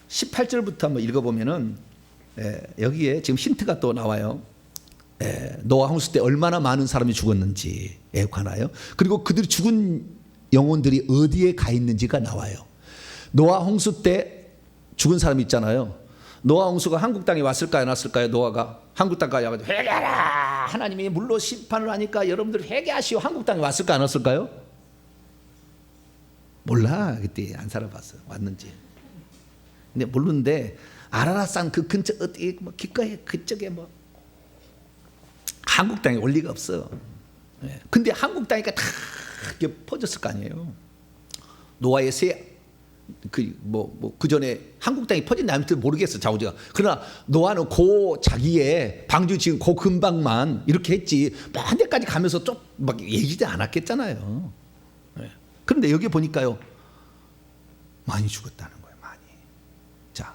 A: 18절부터 한번 읽어보면은 여기에 지금 힌트가 또 나와요. 노아 홍수 때 얼마나 많은 사람이 죽었는지에 관하여, 그리고 그들이 죽은 영혼들이 어디에 가 있는지가 나와요. 노아 홍수 때 죽은 사람이 있잖아요. 노아 홍수가 한국 땅에 왔을까요, 안 왔을까요? 노아가 한국 땅까지 와가지고 회개하라, 하나님이 물로 심판을 하니까 여러분들 회개하시오, 한국 땅에 왔을까 안 왔을까요? 몰라, 그때 안 살아봤어, 왔는지. 근데 모르는데 아라랏산 그 근처 어디 뭐 기꺼이 그쪽에 뭐 한국 땅에 올 리가 없어. 근데 한국 땅이니까 다 이렇게 퍼졌을 거 아니에요. 노아의 그 전에 한국 땅이 퍼진 나한테 모르겠어, 자우지가. 그러나 노아는 자기의 방주 지금 근방만 이렇게 했지, 한 데까지 가면서 좀 막 얘기지 않았겠잖아요. 그런데 여기 보니까요, 많이 죽었다는 거예요, 많이. 자,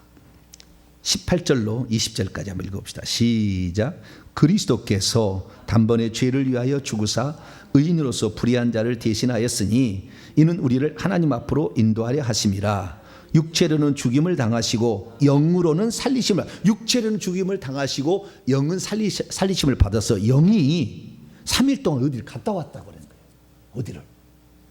A: 18절로 20절까지 한번 읽어봅시다. 시작. 그리스도께서 단번에 죄를 위하여 죽으사 의인으로서 불의한 자를 대신하였으니 이는 우리를 하나님 앞으로 인도하려 하심이라. 육체로는 죽임을 당하시고 영으로는 살리심을, 육체로는 죽임을 당하시고 영은 살리심을 받아서 영이 3일 동안 어디를 갔다 왔다고 그러는 거예요. 어디를?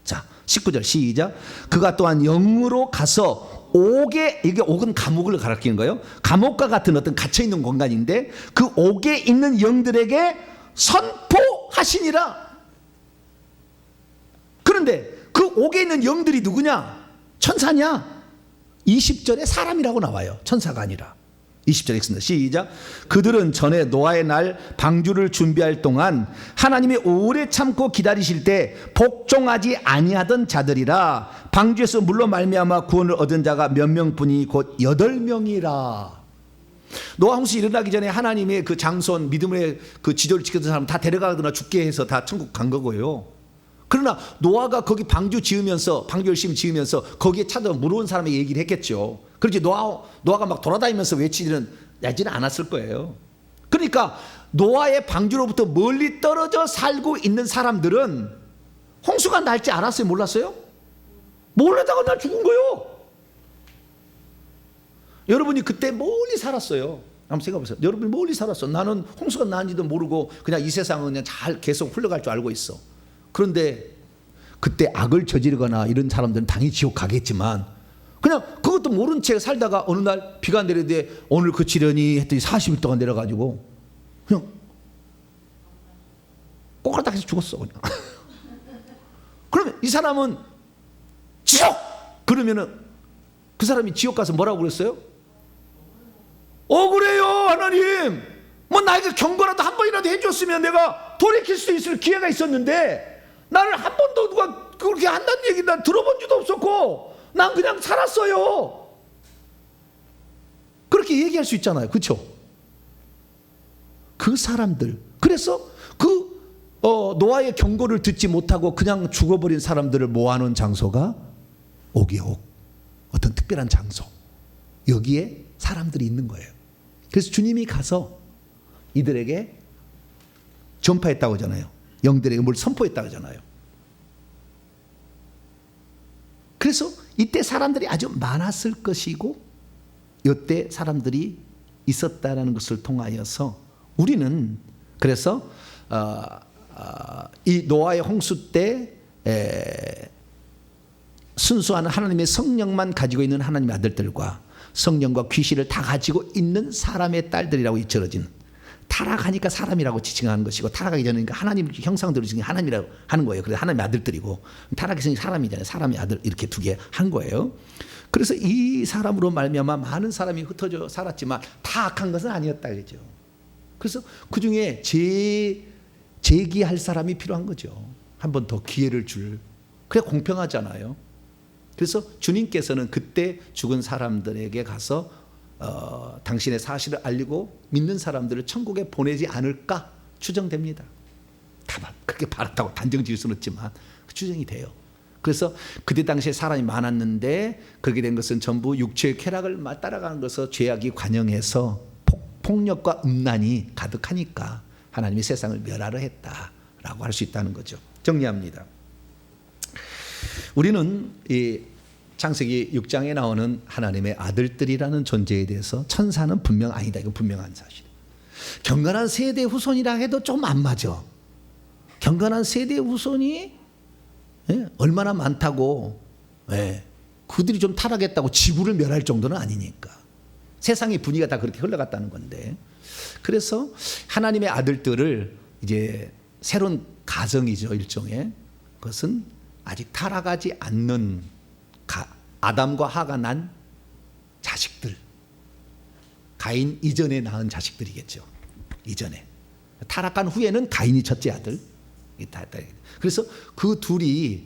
A: 자, 19절 시작. 그가 또한 영으로 가서 옥에, 이게 옥은 감옥을 가리키는 거예요. 감옥과 같은 어떤 갇혀있는 공간인데 그 옥에 있는 영들에게 선포하시니라. 그런데 그 옥에 있는 영들이 누구냐? 천사냐? 20절에 사람이라고 나와요. 천사가 아니라. 20절에 있습니다. 시작. 그들은 전에 노아의 날 방주를 준비할 동안 하나님이 오래 참고 기다리실 때 복종하지 아니하던 자들이라. 방주에서 물로 말미암아 구원을 얻은 자가 몇 명뿐이 곧 8명이라. 노아 홍수 일어나기 전에 하나님의 그 장손, 믿음의 그 지조를 지켰던 사람 다 데려가거나 죽게 해서 다 천국 간 거고요. 그러나 노아가 거기 방주 열심히 지으면서 거기에 찾아 물어온 사람의 얘기를 했겠죠. 그렇지, 노아가 막 돌아다니면서 외치지는 않았을 거예요. 그러니까 노아의 방주로부터 멀리 떨어져 살고 있는 사람들은 홍수가 날지 알았어요, 몰랐어요? 몰라다가 날 죽은 거예요. 여러분이 그때 멀리 살았어요. 한번 생각해보세요. 여러분이 멀리 살았어. 나는 홍수가 나는지도 모르고 그냥 이 세상은 그냥 잘 계속 흘러갈 줄 알고 있어. 그런데 그때 악을 저지르거나 이런 사람들은 당연히 지옥 가겠지만 그냥 그것도 모른 채 살다가 어느 날 비가 내리는데 오늘 그치려니 했더니 40일 동안 내려가지고 그냥 꼬까닥해서 죽었어, 그냥. 그러면 이 사람은 지옥! 그러면은 그 사람이 지옥 가서 뭐라고 그랬어요? 억울해요, 하나님. 뭐 나에게 경고라도 한 번이라도 해줬으면 내가 돌이킬 수 있을 기회가 있었는데 나를 한 번도 누가 그렇게 한다는 얘기 난 들어본 적도 없었고 난 그냥 살았어요. 그렇게 얘기할 수 있잖아요, 그렇죠? 그 사람들, 그래서 노아의 경고를 듣지 못하고 그냥 죽어버린 사람들을 모아놓은 장소가 옥이요, 옥. 어떤 특별한 장소, 여기에 사람들이 있는 거예요. 그래서 주님이 가서 이들에게 전파했다고 하잖아요. 영들에게 뭘 선포했다고 하잖아요. 그래서 이때 사람들이 아주 많았을 것이고 이때 사람들이 있었다는 것을 통하여서 우리는 그래서 이 노아의 홍수 때 순수한 하나님의 성령만 가지고 있는 하나님의 아들들과 성령과 귀신을 다 가지고 있는 사람의 딸들이라고 이처러진, 타락하니까 사람이라고 지칭하는 것이고 타락하기 전에니까 하나님 형상대로 지금 하나님이라고 하는 거예요. 그래서 하나님의 아들들이고 타락해서 사람이잖아요. 사람의 아들 이렇게 두 개 한 거예요. 그래서 이 사람으로 말미암아 많은 사람이 흩어져 살았지만 다 악한 것은 아니었다, 그죠? 그래서 그 중에 재기할 사람이 필요한 거죠. 한 번 더 기회를 줄. 그래 공평하잖아요. 그래서 주님께서는 그때 죽은 사람들에게 가서 당신의 사실을 알리고 믿는 사람들을 천국에 보내지 않을까 추정됩니다. 다만 그렇게 바랐다고 단정 지을 수는 없지만 추정이 돼요. 그래서 그때 당시에 사람이 많았는데 그렇게 된 것은 전부 육체의 쾌락을 따라가는 것을 죄악이 관영해서 폭력과 음란이 가득하니까 하나님이 세상을 멸하려 했다라고 할 수 있다는 거죠. 정리합니다. 우리는 이 창세기 6장에 나오는 하나님의 아들들이라는 존재에 대해서 천사는 분명 아니다, 이건 분명한 사실. 경건한 세대 후손이라 해도 좀 안 맞아. 경건한 세대 후손이 얼마나 많다고 그들이 좀 타락했다고 지구를 멸할 정도는 아니니까. 세상의 분위기가 다 그렇게 흘러갔다는 건데. 그래서 하나님의 아들들을 이제 새로운 가정이죠, 일종의. 그것은 아직 타락하지 않는 아담과 하가 난 자식들. 가인 이전에 낳은 자식들이겠죠. 이전에. 타락한 후에는 가인이 첫째 아들. 그래서 그 둘이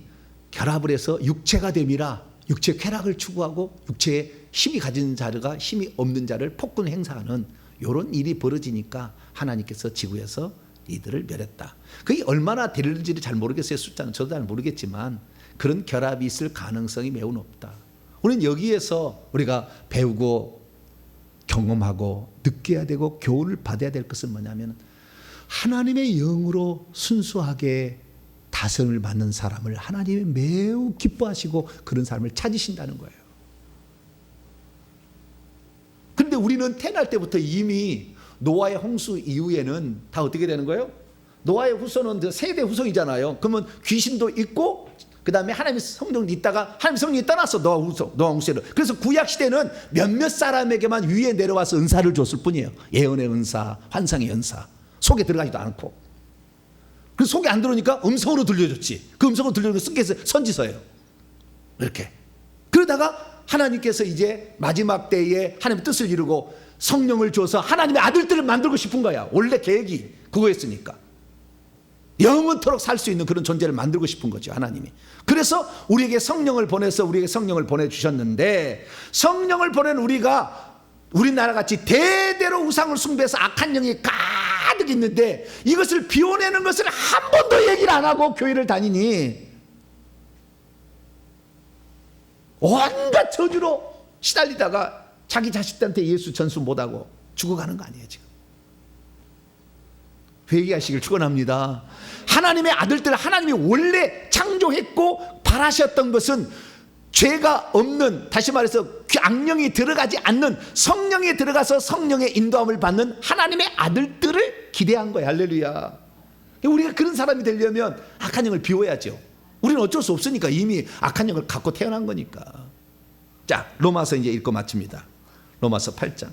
A: 결합을 해서 육체가 됨이라 육체 쾌락을 추구하고 육체에 힘이 가진 자가 힘이 없는 자를 폭군 행사하는 이런 일이 벌어지니까 하나님께서 지구에서 이들을 멸했다. 그게 얼마나 되는지를 잘 모르겠어요. 숫자는 저도 잘 모르겠지만 그런 결합이 있을 가능성이 매우 높다. 우리는 여기에서 우리가 배우고 경험하고 느껴야 되고 교훈을 받아야 될 것은 뭐냐면 하나님의 영으로 순수하게 다스림을 받는 사람을 하나님이 매우 기뻐하시고 그런 사람을 찾으신다는 거예요. 그런데 우리는 태어날 때부터 이미 노아의 홍수 이후에는 다 어떻게 되는 거예요? 노아의 후손은 세대 후손이잖아요. 그러면 귀신도 있고 그 다음에 하나님의 성령이 있다가 하나님의 성령이 떠났어. 노아 홍수에는. 그래서 구약 시대는 몇몇 사람에게만 위에 내려와서 은사를 줬을 뿐이에요. 예언의 은사, 환상의 은사. 속에 들어가지도 않고. 그래서 속에 안 들어오니까 음성으로 들려줬지. 그 음성으로 들려주는 게 쓴 게 선지서예요. 이렇게. 그러다가 하나님께서 이제 마지막 때에 하나님의 뜻을 이루고 성령을 줘서 하나님의 아들들을 만들고 싶은 거야. 원래 계획이 그거였으니까. 영원토록 살 수 있는 그런 존재를 만들고 싶은 거죠, 하나님이. 그래서 우리에게 성령을 보내서 우리에게 성령을 보내주셨는데, 성령을 보낸 우리나라 같이 대대로 우상을 숭배해서 악한 영이 가득 있는데 이것을 비워내는 것을 한 번도 얘기를 안 하고 교회를 다니니 온갖 저주로 시달리다가 자기 자식들한테 예수 전수 못하고 죽어가는 거 아니에요 지금. 회개하시길 축원합니다. 하나님의 아들들, 하나님이 원래 창조했고 바라셨던 것은 죄가 없는, 다시 말해서 악령이 들어가지 않는, 성령이 들어가서 성령의 인도함을 받는 하나님의 아들들을 기대한 거예요. 할렐루야. 우리가 그런 사람이 되려면 악한 영을 비워야죠. 우리는 어쩔 수 없으니까. 이미 악한 영을 갖고 태어난 거니까. 자, 로마서 이제 읽고 마칩니다. 로마서 8장.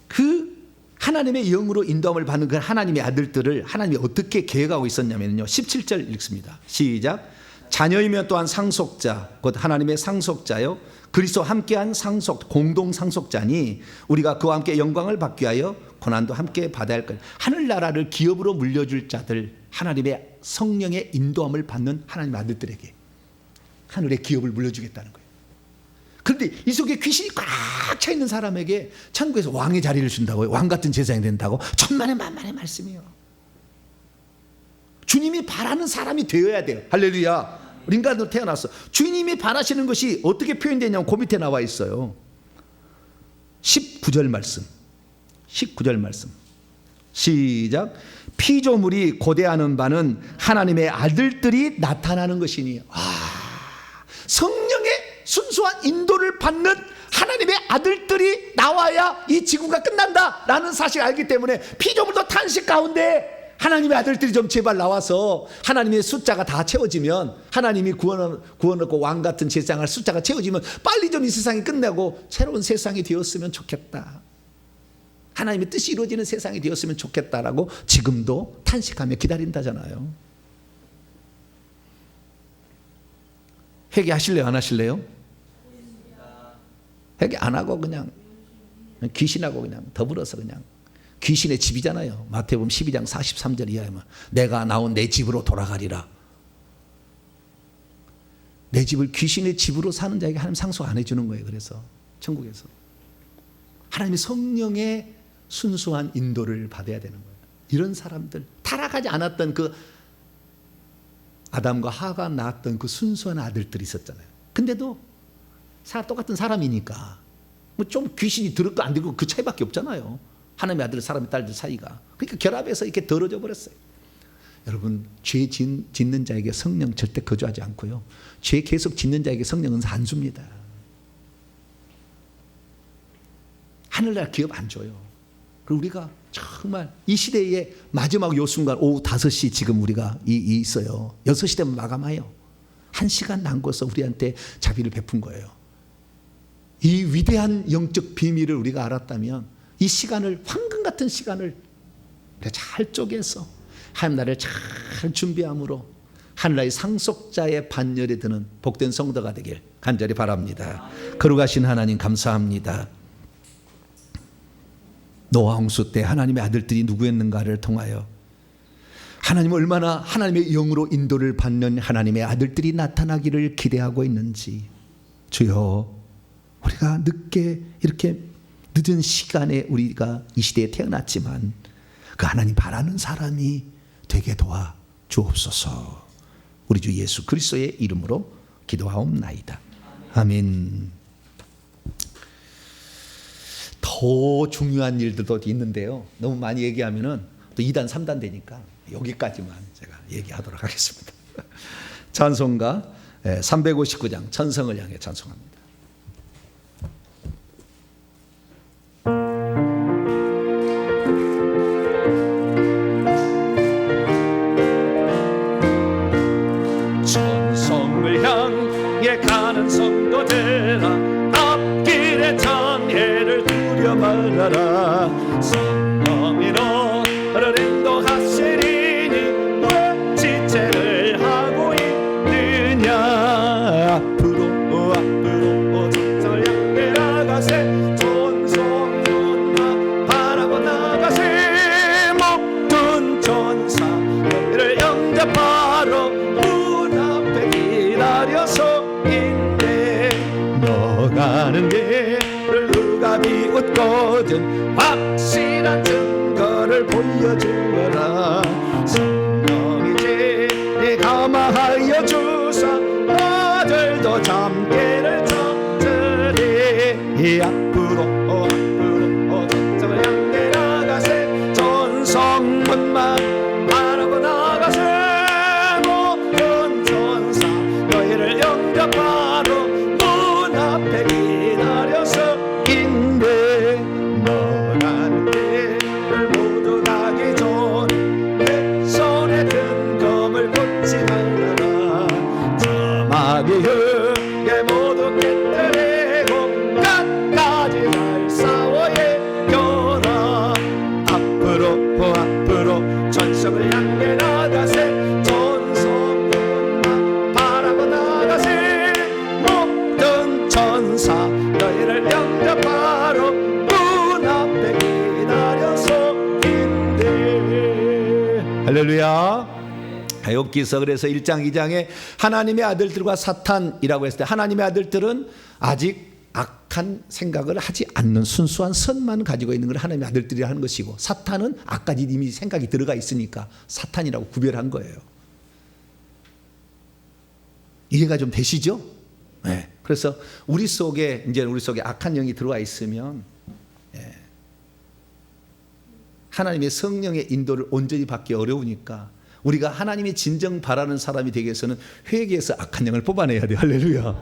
A: 그 하나님의 영으로 인도함을 받는 그 하나님의 아들들을 하나님이 어떻게 계획하고 있었냐면요, 17절 읽습니다. 시작. 자녀이면 또한 상속자, 곧 하나님의 상속자요 그리스도와 함께한 상속, 공동 상속자니 우리가 그와 함께 영광을 받기 위하여 고난도 함께 받아야 할 것. 하늘나라를 기업으로 물려줄 자들, 하나님의 성령의 인도함을 받는 하나님의 아들들에게 하늘의 기업을 물려주겠다는 거예요. 그런데 이 속에 귀신이 꽉 차 있는 사람에게 천국에서 왕의 자리를 준다고요. 왕 같은 제사장이 된다고. 천만의 만만의 말씀이에요. 주님이 바라는 사람이 되어야 돼요. 할렐루야. 인간으로 태어났어. 주님이 바라시는 것이 어떻게 표현되냐면 그 밑에 나와 있어요. 19절 말씀. 19절 말씀. 시작. 피조물이 고대하는 바는 하나님의 아들들이 나타나는 것이니. 성령의 순수한 인도를 받는 하나님의 아들들이 나와야 이 지구가 끝난다라는 사실을 알기 때문에 피조물도 탄식 가운데 하나님의 아들들이 좀 제발 나와서 하나님의 숫자가 다 채워지면, 하나님이 구원하고 왕 같은 제사장할 숫자가 채워지면 빨리 좀 이 세상이 끝내고 새로운 세상이 되었으면 좋겠다. 하나님의 뜻이 이루어지는 세상이 되었으면 좋겠다라고 지금도 탄식하며 기다린다잖아요. 회개하실래요? 안 하실래요? 회개 안 하고 그냥 귀신하고 그냥 더불어서 그냥 귀신의 집이잖아요. 마태복음 12장 43절 이하에만 내가 나온 내 집으로 돌아가리라. 내 집을 귀신의 집으로 사는 자에게 하나님 상속 안 해주는 거예요. 그래서 천국에서 하나님의 성령의 순수한 인도를 받아야 되는 거예요. 이런 사람들, 타락하지 않았던 그 아담과 하가 낳았던 그 순수한 아들들이 있었잖아요. 근데도 똑같은 사람이니까 뭐 좀 귀신이 들었고 안 들고 그 차이밖에 없잖아요. 하나님의 아들, 사람의 딸들 사이가. 그러니까 결합해서 이렇게 더러져 버렸어요. 여러분, 죄 짓는 자에게 성령 절대 거주하지 않고요, 죄 계속 짓는 자에게 성령은 안 줍니다. 하늘나라 기업 안 줘요. 그리고 우리가 정말 이 시대의 마지막 요 순간 오후 5시 지금 우리가 있어요. 6시 되면 마감해요. 1시간 남고서 우리한테 자비를 베푼 거예요. 이 위대한 영적 비밀을 우리가 알았다면 이 시간을, 황금 같은 시간을 잘 쪼개서 하나님 나라를 잘 준비함으로 하늘나라의 상속자의 반열에 드는 복된 성도가 되길 간절히 바랍니다. 거룩하신 하나님 감사합니다. 노아 홍수 때 하나님의 아들들이 누구였는가를 통하여 하나님 얼마나 하나님의 영으로 인도를 받는 하나님의 아들들이 나타나기를 기대하고 있는지, 주여, 우리가 늦게, 이렇게 늦은 시간에 우리가 이 시대에 태어났지만 그 하나님 바라는 사람이 되게 도와 주옵소서. 우리 주 예수 그리스도의 이름으로 기도하옵나이다. 아멘. 더 중요한 일들도 있는데요, 너무 많이 얘기하면은 또 2단 3단 되니까 여기까지만 제가 얘기하도록 하겠습니다. 찬송가 359장 천성을 향해 찬송합니다.
B: 천성을 향해 가는 성도들아, 앞길에 장애를 두려 말아라. 성령이 너를 인도하시리니 왜 지체를 하고 있느냐. 앞으로 천성을 향해 나가세. 천성문만 바라보 나가세. 모든 천사 너희를 영접하러 문 앞에 기다려서 있네. 너 가는 길을 누가 비웃거든 확실한 증거를 보여주어라. 성령이지 네 감화하여 주사 아들도 잠기를 찾으리. 앞으로 천성을 향해 나가세. 천성문만 바라고 나가세. 모든 천사 너희를 영접하러 문 앞에 기다려서 인데. 너 가는 길을 모두 가기 전 내 손에 든 검을 꽂지 말아라. 저마비 흙에 모두 깨뜨리고 끝까지 날 싸워에 겨라. 앞으로 천성을 향해 나가세. 천성문만 바라고 나가세. 모든 천사 너희를 영접하러 문 앞에 기다려서 있네.
A: 할렐루야. 욥기서 그래서 1장 2장에 하나님의 아들들과 사탄이라고 했을 때, 하나님의 아들들은 아직 악한 생각을 하지 않는 순수한 선만 가지고 있는 걸 하나님의 아들들이 하는 것이고, 사탄은 악까지 이미 생각이 들어가 있으니까 사탄이라고 구별한 거예요. 이해가 좀 되시죠? 네. 그래서 우리 속에 악한 영이 들어와 있으면 하나님의 성령의 인도를 온전히 받기 어려우니까 우리가 하나님이 진정 바라는 사람이 되기 위해서는 회개해서 악한 영을 뽑아내야 돼요. 할렐루야.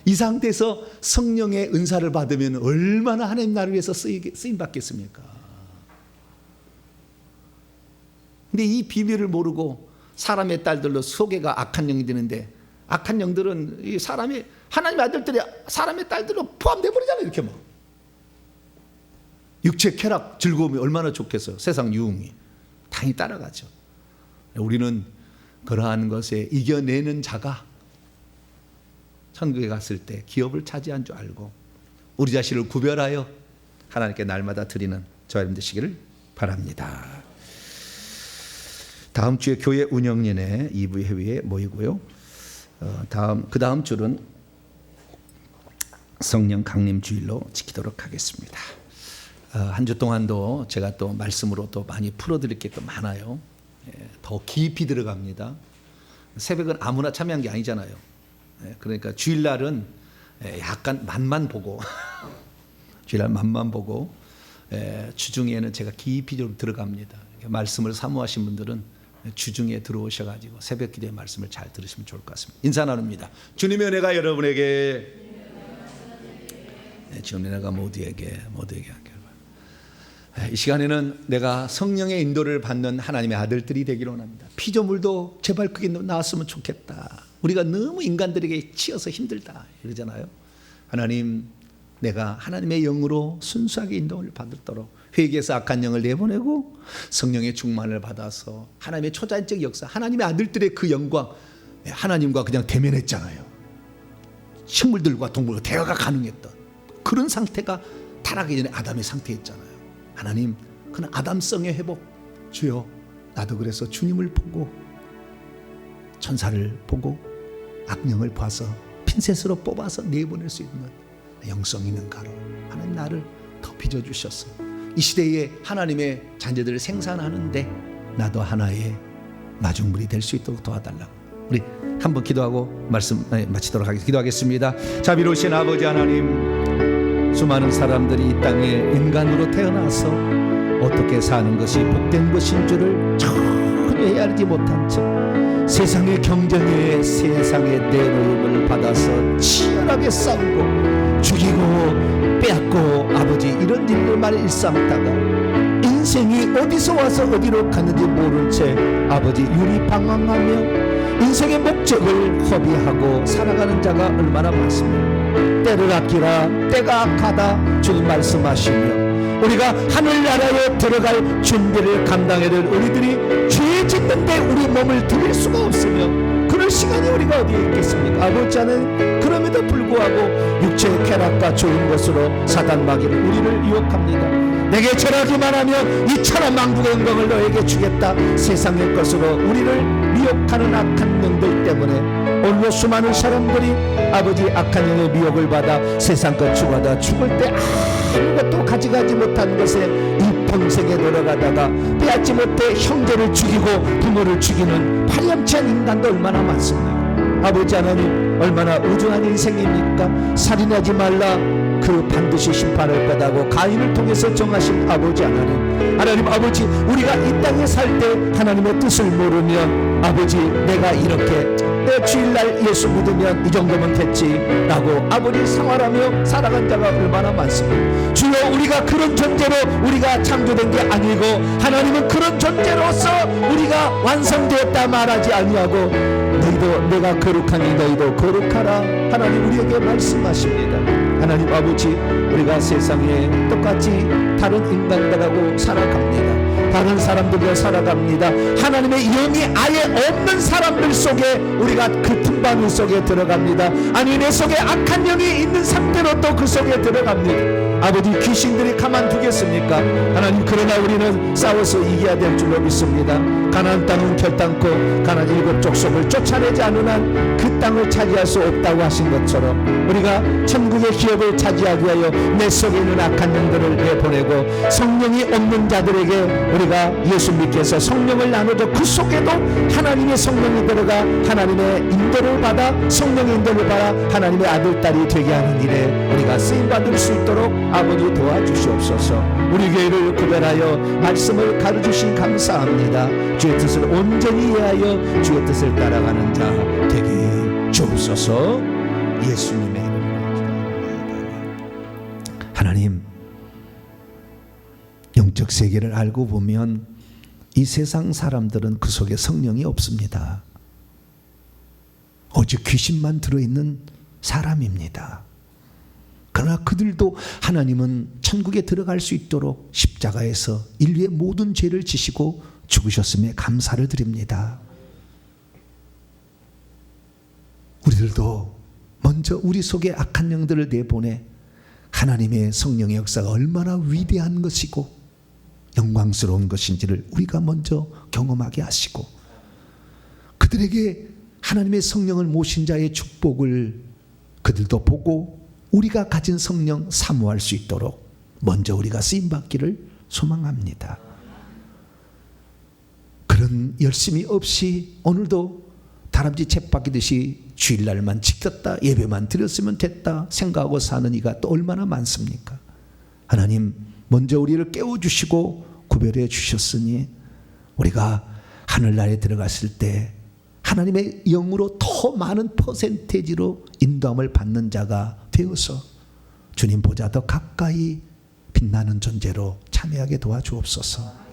A: 이 상태에서 성령의 은사를 받으면 얼마나 하나님 나라를 위해서 쓰임 받겠습니까? 근데 이 비밀을 모르고 사람의 딸들로 소개가 악한 영이 되는데, 악한 영들은 이 사람이, 하나님의 아들들이 사람의 딸들로 포함되어 버리잖아요. 이렇게 뭐 육체 쾌락 즐거움이 얼마나 좋겠어요. 세상 유흥이 당연히 따라가죠. 우리는 그러한 것에 이겨내는 자가 천국에 갔을 때 기업을 차지한 줄 알고 우리 자신을 구별하여 하나님께 날마다 드리는 저와 여러분 되시기를 바랍니다. 다음 주에 교회 운영연회 2부 회의에 모이고요. 그 다음 주는 성령 강림 주일로 지키도록 하겠습니다. 한 주 동안도 제가 또 말씀으로 또 많이 풀어드릴 게 또 많아요. 더 깊이 들어갑니다. 새벽은 아무나 참여한 게 아니잖아요. 그러니까 주일날은 약간 맛만 보고 주일날 맛만 보고 주중에는 제가 깊이 좀 들어갑니다. 말씀을 사모하신 분들은 주중에 들어오셔가지고 새벽 기도의 말씀을 잘 들으시면 좋을 것 같습니다. 인사 나눕니다. 주님의 은혜가 여러분에게, 주님의 은혜가 모두에게 하길 바랍니다. 이 시간에는 내가 성령의 인도를 받는 하나님의 아들들이 되기를 원합니다. 피조물도 제발 그게 나왔으면 좋겠다. 우리가 너무 인간들에게 치여서 힘들다 이러잖아요. 하나님, 내가 하나님의 영으로 순수하게 인도를 받도록 회개에서 악한 영을 내보내고 성령의 충만을 받아서 하나님의 초자연적 역사, 하나님의 아들들의 그 영광, 하나님과 그냥 대면했잖아요. 식물들과 동물과 대화가 가능했던 그런 상태가 타락하기 전에 아담의 상태였잖아요. 하나님, 그는 아담성의 회복, 주여 나도 그래서 주님을 보고 천사를 보고 악령을 봐서 핀셋으로 뽑아서 내보낼 수 있는 영성 있는 가로, 하나님 나를 더 빚어주셨어요. 이 시대에 하나님의 자녀들을 생산하는데 나도 하나의 마중물이 될 수 있도록 도와달라고. 우리 한번 기도하고 말씀 마치도록 하겠습니다. 기도하겠습니다. 자비로우신 아버지 하나님, 수많은 사람들이 이 땅에 인간으로 태어나서 어떻게 사는 것이 복된 것인 줄을 전혀 헤아리지 못한 채 세상의 경쟁에 세상의 내노임을 받아서 치열하게 싸우고 죽이고 빼앗고 아버지 이런 일들만 일삼다가 인생이 어디서 와서 어디로 가는지 모른 채 아버지 유리방황하며 인생의 목적을 허비하고 살아가는 자가 얼마나 많습니까? 때를 아끼라 때가 악하다 주님 말씀하시며 우리가 하늘나라에 들어갈 준비를 감당해야 될 우리들이 죄 짓는데 우리 몸을 들일 수가 없으며 그럴 시간이 우리가 어디에 있겠습니까? 아버지 하나님, 그럼에도 불구하고 육체의 쾌락과 좋은 것으로 사단 마귀를 우리를 유혹합니다. 내게 절하기만 하면 이 천한 만국의 영광을 너에게 주겠다. 세상의 것으로 우리를 미혹하는 악한 영들 때문에 오늘도 수많은 사람들이 아버지 악한 영의 미혹을 받아 세상 것 추구하다 죽을 때 아무것도 가져가지 못한 것에 이 평생에 돌아가다가 빼앗지 못해 형제를 죽이고 부모를 죽이는 파렴치한 인간도 얼마나 많습니까? 아버지 하나님, 얼마나 우중한 인생입니까? 살인하지 말라, 그 반드시 심판을 받아고 가인을 통해서 정하신 아버지 하나님, 하나님 아버지, 우리가 이 땅에 살 때 하나님의 뜻을 모르면 아버지 내가 이렇게 내 주일날 예수 믿으면 이 정도면 됐지 라고 아버지 생활하며 살아간 자가 얼마나 많습니까? 주여, 우리가 그런 존재로 우리가 창조된 게 아니고 하나님은 그런 존재로서 우리가 완성되었다 말하지 아니하고 너희도 내가 거룩하니 너희도 거룩하라 하나님 우리에게 말씀하십니다. 하나님 아버지, 우리가 세상에 똑같이 다른 인간들하고 살아갑니다. 다른 사람들과 살아갑니다. 하나님의 영이 아예 없는 사람들 속에 우리가 그 틈바늘 속에 들어갑니다. 아니, 내 속에 악한 영이 있는 상태로 또 그 속에 들어갑니다. 아버지, 귀신들이 가만두겠습니까? 하나님, 그러나 우리는 싸워서 이겨야 될 줄로 믿습니다. 가나안 땅은 결단코 가나안 일곱 족속을 쫓아내지 않은 한 그 땅을 차지할 수 없다고 하신 것처럼 우리가 천국의 기업을 차지하기 위하여 내 속에 있는 악한 영들을 내보내고 성령이 없는 자들에게 우리가 예수 믿게 해서 성령을 나눠줘 그 속에도 하나님의 성령이 들어가 하나님의 인도를 받아 성령의 인도를 받아 하나님의 아들 딸이 되게 하는 일에 우리가 쓰임받을 수 있도록 아버지 도와주시옵소서. 우리 교회를 구별하여 말씀을 가르치신 감사합니다. 주의 뜻을 온전히 이해하여 주의 뜻을 따라가는 자 되게 주옵소서. 예수님의 이름으로 기도합니다. 하나님, 영적 세계를 알고 보면 이 세상 사람들은 그 속에 성령이 없습니다. 오직 귀신만 들어있는 사람입니다. 그러나 그들도 하나님은 천국에 들어갈 수 있도록 십자가에서 인류의 모든 죄를 지시고 죽으셨음에 감사를 드립니다. 우리들도 먼저 우리 속에 악한 영들을 내보내 하나님의 성령의 역사가 얼마나 위대한 것이고 영광스러운 것인지를 우리가 먼저 경험하게 하시고 그들에게 하나님의 성령을 모신 자의 축복을 그들도 보고 우리가 가진 성령 사모할 수 있도록 먼저 우리가 쓰임받기를 소망합니다. 그런 열심이 없이 오늘도 다람쥐 쳇바퀴듯이 주일날만 지켰다, 예배만 드렸으면 됐다 생각하고 사는 이가 또 얼마나 많습니까? 하나님, 먼저 우리를 깨워주시고 구별해 주셨으니 우리가 하늘나라에 들어갔을 때 하나님의 영으로 더 많은 퍼센테이지로 인도함을 받는 자가 되어서 주님 보좌 더 가까이 빛나는 존재로 참여하게 도와주옵소서.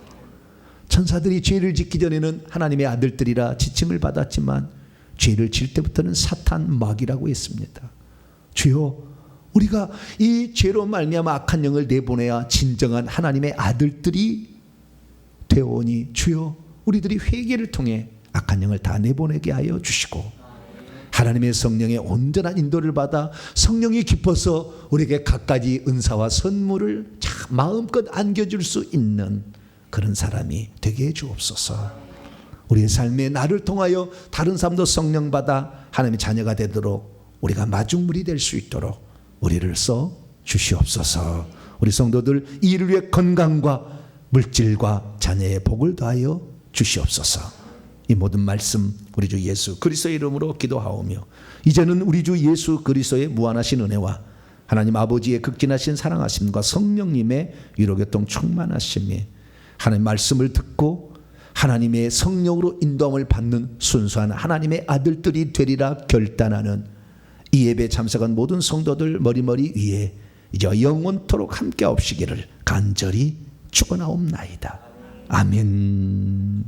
A: 천사들이 죄를 짓기 전에는 하나님의 아들들이라 지칭을 받았지만 죄를 질 때부터는 사탄 마귀라고 했습니다. 주여, 우리가 이 죄로 말미암아 악한 영을 내보내야 진정한 하나님의 아들들이 되오니 주여, 우리들이 회개를 통해 악한 영을 다 내보내게 하여 주시고 하나님의 성령의 온전한 인도를 받아 성령이 깊어서 우리에게 갖가지 은사와 선물을 마음껏 안겨줄 수 있는 그런 사람이 되게 해 주옵소서. 우리의 삶에 나를 통하여 다른 사람도 성령 받아 하나님의 자녀가 되도록 우리가 마중물이 될 수 있도록 우리를 써 주시옵소서. 우리 성도들 이 일을 위해 건강과 물질과 자녀의 복을 더하여 주시옵소서. 이 모든 말씀 우리 주 예수 그리스도의 이름으로 기도하오며 이제는 우리 주 예수 그리스도의 무한하신 은혜와 하나님 아버지의 극진하신 사랑하심과 성령님의 위로교통 충만하심이 하나님 말씀을 듣고 하나님의 성령으로 인도함을 받는 순수한 하나님의 아들들이 되리라 결단하는 이 예배에 참석한 모든 성도들 머리머리 위에 이제 영원토록 함께 없시기를 간절히 축원하옵나이다. 아멘.